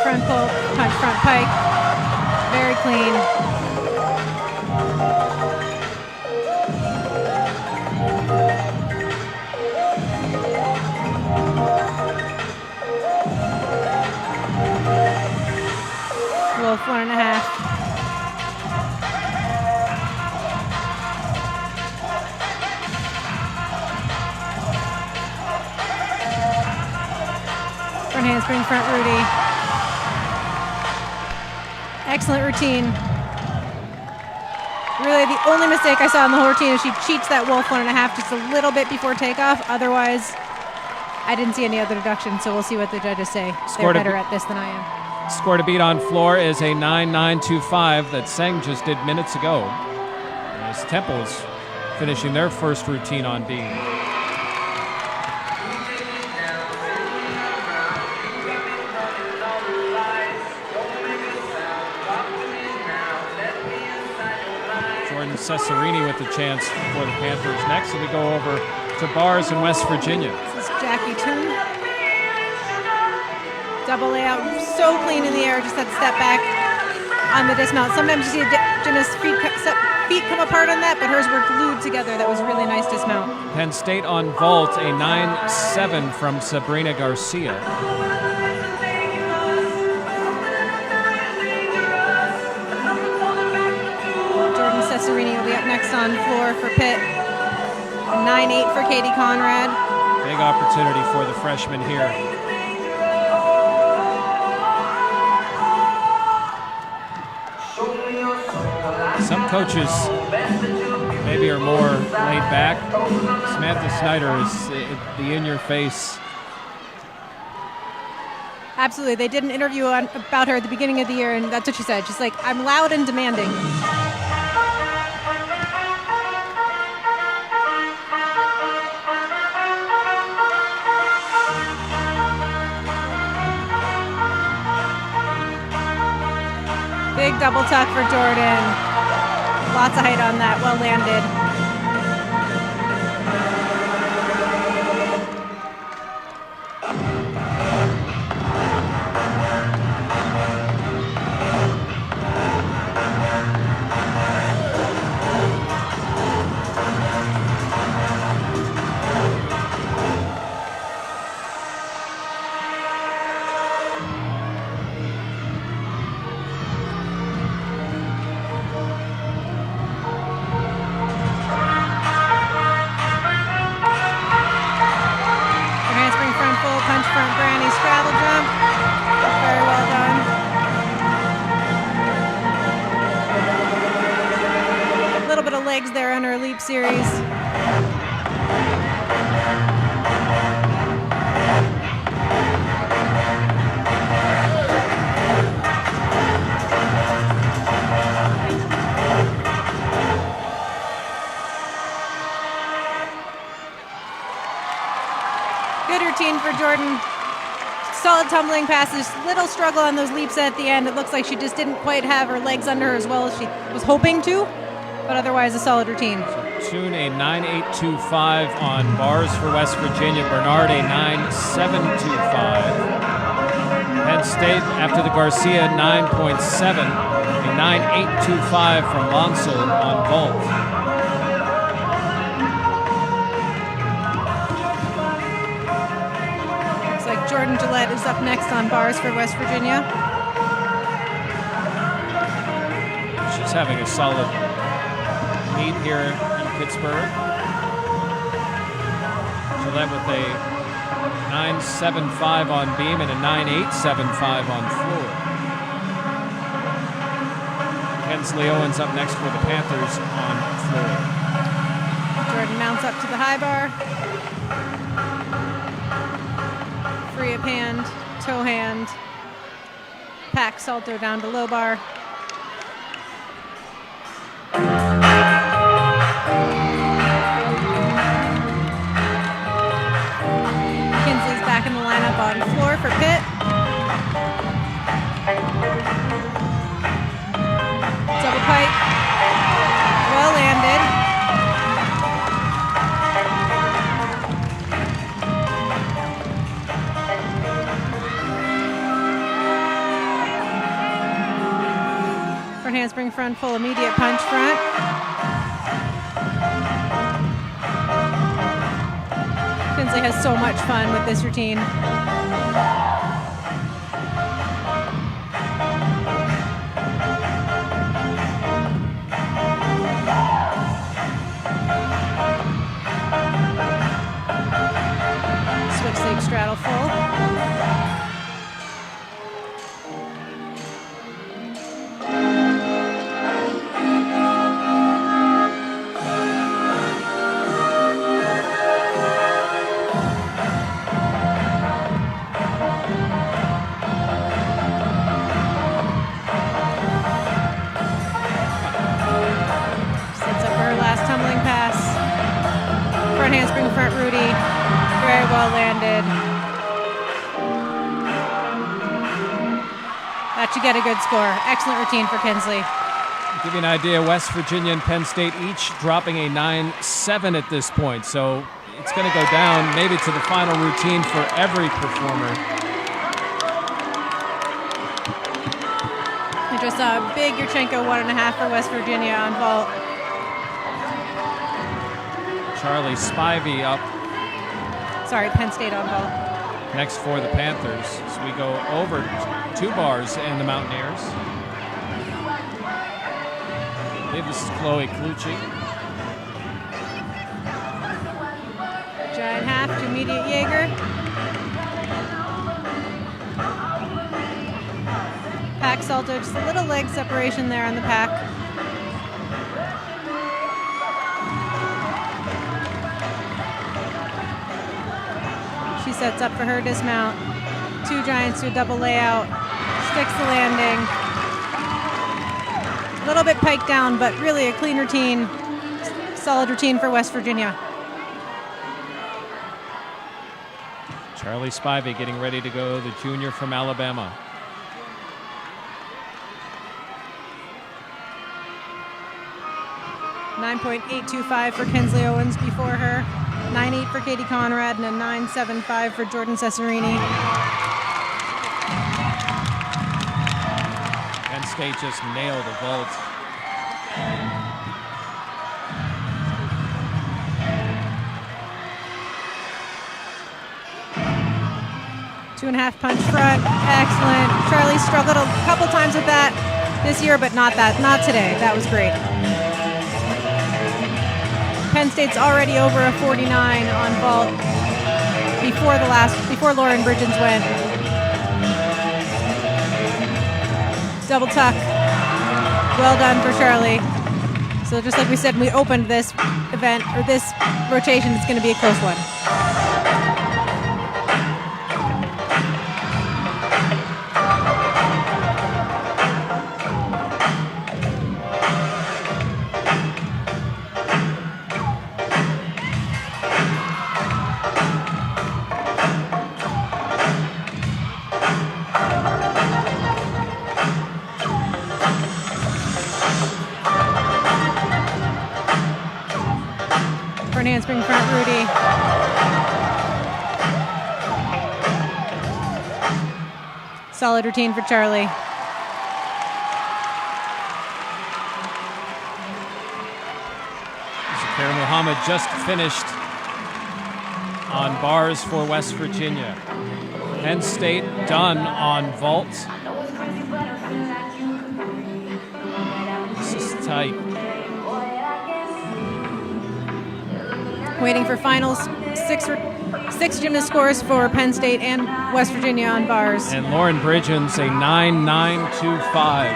Speaker 2: Front pull, punch front pike, very clean. Wolf 1.5. handspring front Rudy. Excellent routine. Really, the only mistake I saw in the whole routine is she cheats that Wolf 1.5 just a little bit before takeoff. Otherwise, I didn't see any other deductions, so we'll see what the judges say. They're better at this than I am.
Speaker 1: Score to beat on floor is a 9.925 that Seng just did minutes ago. As Temple's finishing their first routine on beam. Cesarini with the chance for the Panthers next, and we go over to bars in West Virginia.
Speaker 2: This is Jackie Toon. Double layout, so clean in the air, just that step back on the dismount. Sometimes you see a gymnast's feet come apart on that, but hers were glued together. That was really nice dismount.
Speaker 1: Penn State on vault, a 9.7 from Sabrina Garcia.
Speaker 2: Cesarini will be up next on floor for Pitt. 9.8 for Katie Conrad.
Speaker 1: Big opportunity for the freshman here. Some coaches maybe are more laid back. Samantha Snyder is the in-your-face.
Speaker 2: Absolutely. They did an interview about her at the beginning of the year, and that's what she said. She's like, I'm loud and demanding. Big double tuck for Jordan. Lots of height on that, well landed. There on her leap series. Good routine for Jordan. Solid tumbling passes, little struggle on those leaps at the end. It looks like she just didn't quite have her legs under her as well as she was hoping to. But otherwise, a solid routine.
Speaker 1: Toon a 9.825 on bars for West Virginia. Bernard a 9.725. Penn State after the Garcia 9.7. A 9.825 from Lonsel on vault.
Speaker 2: Looks like Jordan Gillette is up next on bars for West Virginia.
Speaker 1: She's having a solid meet here in Pittsburgh. Gillette with a 9.75 on beam and a 9.875 on floor. Kensley Owens up next for the Panthers on floor.
Speaker 2: Jordan mounts up to the high bar. Free up hand, toe hand. Pack salto down to low bar. On floor for Pitt. Double pike. Well landed. Front handspring front full, immediate punch front. Kinsley has so much fun with this routine. Switch leg straddle full. Front handspring, front Rudy. Very well landed. That should get a good score. Excellent routine for Kinsley.
Speaker 1: To give you an idea, West Virginia and Penn State each dropping a 9-7 at this point. So it's going to go down maybe to the final routine for every performer.
Speaker 2: We just saw a big Yurchenko 1.5 for West Virginia on vault.
Speaker 1: Charlie Spivey up
Speaker 2: Sorry, Penn State on vault.
Speaker 1: next for the Panthers. So we go over 2 bars and the Mountaineers. I believe this is Chloe Clucci.
Speaker 2: Giant half to immediate Jaeger. Pack salto, just a little leg separation there on the pack. She sets up for her dismount. 2 giants to a double layout. Sticks the landing. A little bit piked down, but really a clean routine. Solid routine for West Virginia.
Speaker 1: Charlie Spivey getting ready to go, the junior from Alabama.
Speaker 2: .825 for Kinsley Owens before her. 9.8 for Katie Conrad and a 9.75 for Jordan Cesarini.
Speaker 1: Penn State just nailed a vault.
Speaker 2: Two and a half punch front, excellent. Charlie struggled a couple times with that this year, but not today. That was great. Penn State's already over a 49 on vault before Lauren Bridgens went. Double tuck. Well done for Charlie. So just like we said when we opened this event, or this rotation, it's going to be a close one. Handspring front Rudy. Solid routine for Charlie.
Speaker 1: Zakir Muhammad just finished on bars for West Virginia. Penn State done on vault. This is tight.
Speaker 2: Waiting for finals, six gymnast scores for Penn State and West Virginia on bars.
Speaker 1: And Lauren Bridgens, a 9.925.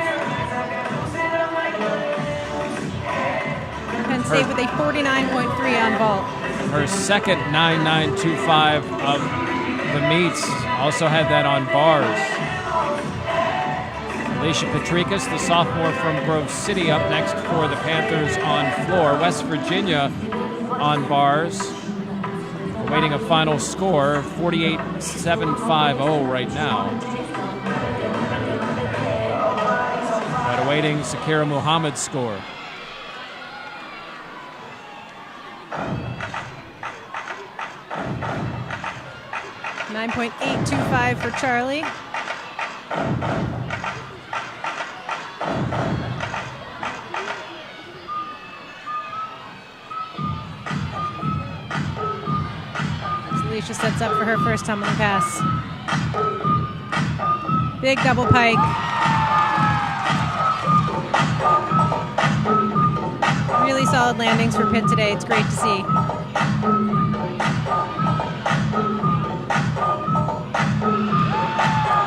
Speaker 2: Penn State with a 49.3 on vault.
Speaker 1: Her second 9.925 of the meets. Also had that on bars. Alicia Petrikis, the sophomore from Grove City, up next for the Panthers on floor. West Virginia on bars, awaiting a final score, 48.750 right now. But awaiting Zakira Muhammad's score.
Speaker 2: .825 for Charlie. Alicia sets up for her first time on the pass. Big double pike. Really solid landings for Pitt today. It's great to see.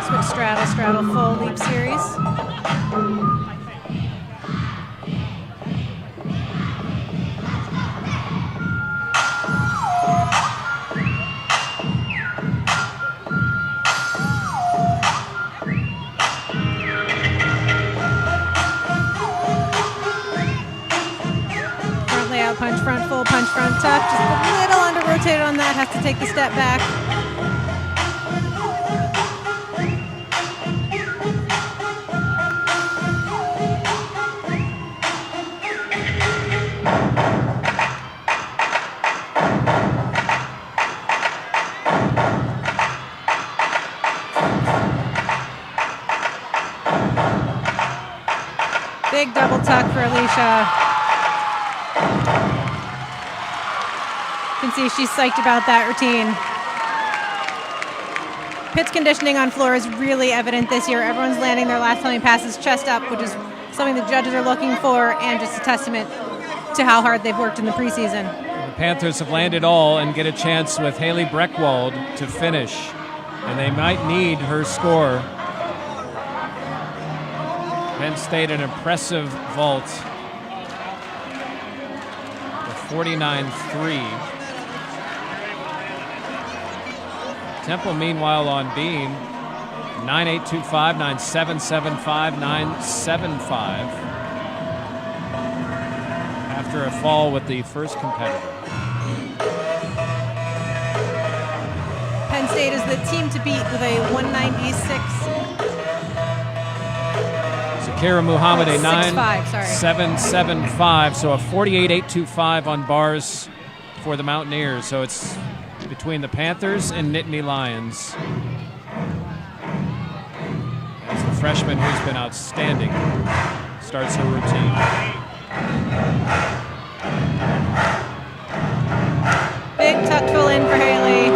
Speaker 2: Switch straddle, full leap series. Punch front, full punch front tuck, just a little hesitated on that, has to take the step back. Big double tuck for Alicia. You can see she's psyched about that routine. Pitt's conditioning on floor is really evident this year. Everyone's landing their last time passes chest up, which is something the judges are looking for, and just a testament to how hard they've worked in the preseason.
Speaker 1: The Panthers have landed all and get a chance with Haley Breckwald to finish, and they might need her score. Penn State, an impressive vault. 49.3. Temple, meanwhile, on beam, 9.825, 9.775, 9.75. After a fall with the first competitor.
Speaker 2: Penn State is the team to beat with a 196.
Speaker 1: Kara Muhammad, a
Speaker 2: 9.775,
Speaker 1: so a 48.825 on bars for the Mountaineers. So it's between the Panthers and Nittany Lions. As the freshman, who's been outstanding, starts her routine.
Speaker 2: Big tuck fill in for Haley.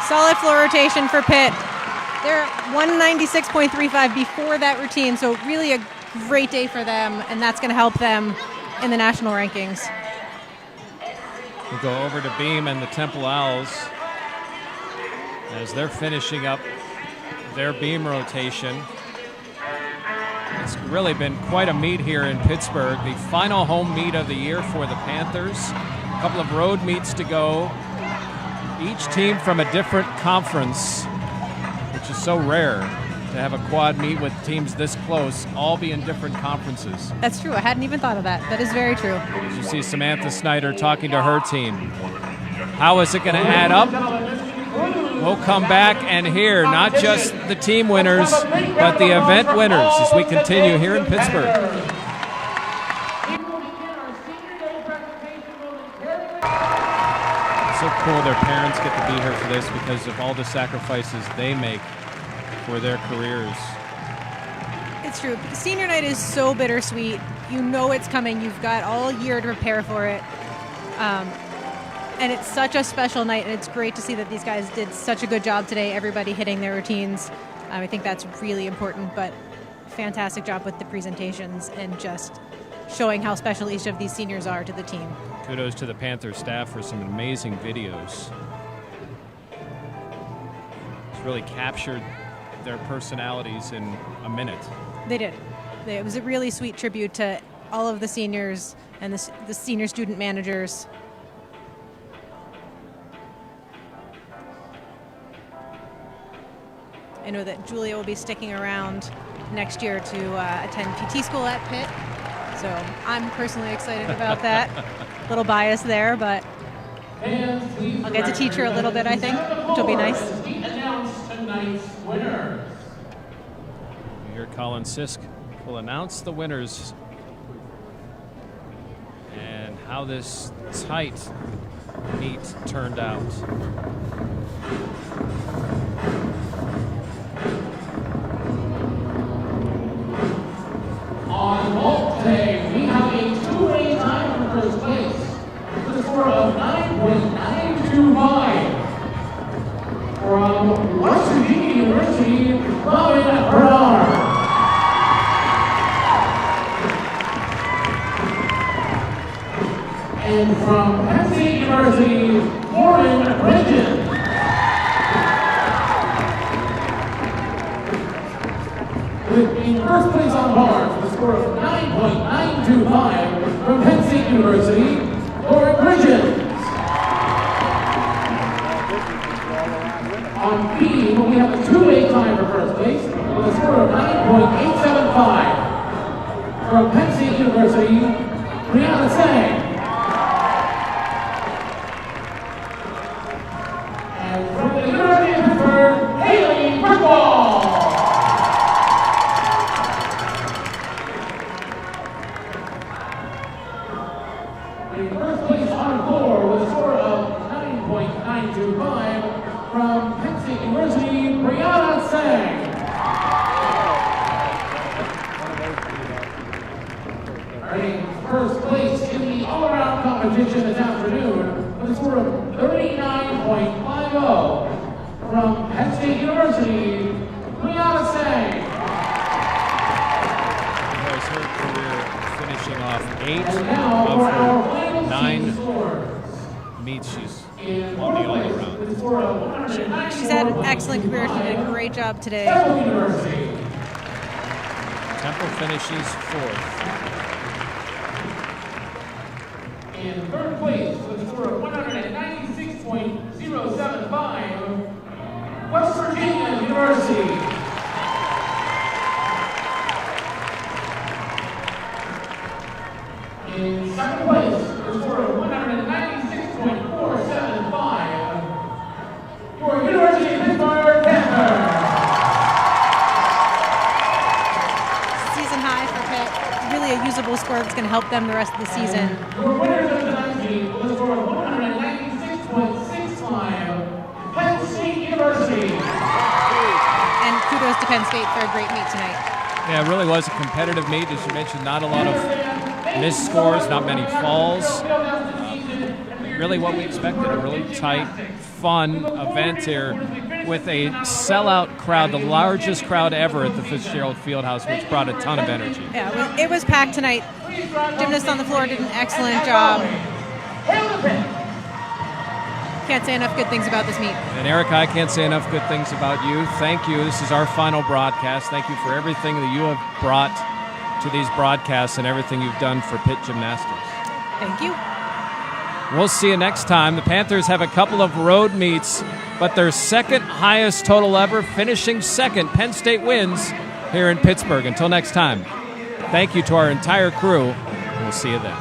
Speaker 2: Solid floor rotation for Pitt. They're at 196.35 before that routine, so really a great day for them, and that's going to help them in the national rankings.
Speaker 1: We'll go over to Beam and the Temple Owls as they're finishing up their beam rotation. It's really been quite a meet here in Pittsburgh. The final home meet of the year for the Panthers. A couple of road meets to go. Each team from a different conference, which is so rare to have a quad meet with teams this close, all be in different conferences.
Speaker 2: That's true. I hadn't even thought of that. That is very true.
Speaker 1: As you see Samantha Snyder talking to her team. How is it going to add up? We'll come back and hear not just the team winners, but the event winners as we continue here in Pittsburgh. So cool their parents get to be here for this because of all the sacrifices they make for their careers.
Speaker 2: It's true. Senior night is so bittersweet. You know it's coming. You've got all year to prepare for it. And it's such a special night, and it's great to see that these guys did such a good job today, everybody hitting their routines. I think that's really important, but fantastic job with the presentations and just showing how special each of these seniors are to the team.
Speaker 1: Kudos to the Panther staff for some amazing videos. It's really captured their personalities in a minute.
Speaker 2: They did. It was a really sweet tribute to all of the seniors and the senior student managers. I know that Julia will be sticking around next year to attend PT school at Pitt, so I'm personally excited about that. A little bias there, but I'll get to teach her a little bit, I think, which will be nice.
Speaker 3: Announce tonight's winners.
Speaker 1: Here, Colin Sisk will announce the winners and how this tight meet turned out.
Speaker 3: On vault today, we have a two-way time for first place with a score of 9.925 from West Virginia University, Robin Bernard. And from Penn State University, Lauren Bridges. In first place on the bar with a score of 9.925 from Penn State University, Lauren Bridges. On B, we have a two-way tie for first place with a score of 9.875 from Penn State University, Brianna Sang. And from the University of Pittsburgh, Haley Brickball. In first place on the floor with a score of 9.925 from Penn State University, Brianna Sang. Earning first place in the all-around competition this afternoon with a score of 39.50 from Penn State University, Brianna Sang.
Speaker 1: Has her career finishing off 8
Speaker 3: And now
Speaker 1: of
Speaker 3: for our
Speaker 1: her
Speaker 3: final
Speaker 1: 9
Speaker 3: team scores.
Speaker 1: meets she's
Speaker 3: In
Speaker 1: won the
Speaker 3: fourth place
Speaker 1: all-around.
Speaker 3: with a score of 190.
Speaker 2: She's had an excellent career. She did a great job today.
Speaker 3: Temple University.
Speaker 1: Temple finishes 4th.
Speaker 3: In third place with a score of 196.075, West Virginia University. In second place with a score of 196.475, your University of Pittsburgh Panthers.
Speaker 2: Season high for Pitt. Really a usable score that's going to help them the rest of the season.
Speaker 3: Your winners of tonight's meet with a score of 196.65, Penn State University.
Speaker 2: And kudos to Penn State for a great meet tonight.
Speaker 1: Yeah, it really was a competitive meet. As you mentioned, not a lot of missed scores, not many falls. Really what we expected, a really tight, fun event here with a sellout crowd, the largest crowd ever at the Fitzgerald Fieldhouse, which brought a ton of energy.
Speaker 2: Yeah, it was packed tonight. Gymnasts on the floor did an excellent job. Can't say enough good things about this meet.
Speaker 1: And Erica, I can't say enough good things about you. Thank you. This is our final broadcast. Thank you for everything that you have brought to these broadcasts and everything you've done for Pitt Gymnastics.
Speaker 2: Thank you.
Speaker 1: We'll see you next time. The Panthers have a couple of road meets, but their second highest total ever, finishing second. Penn State wins here in Pittsburgh. Until next time, thank you to our entire crew. We'll see you then.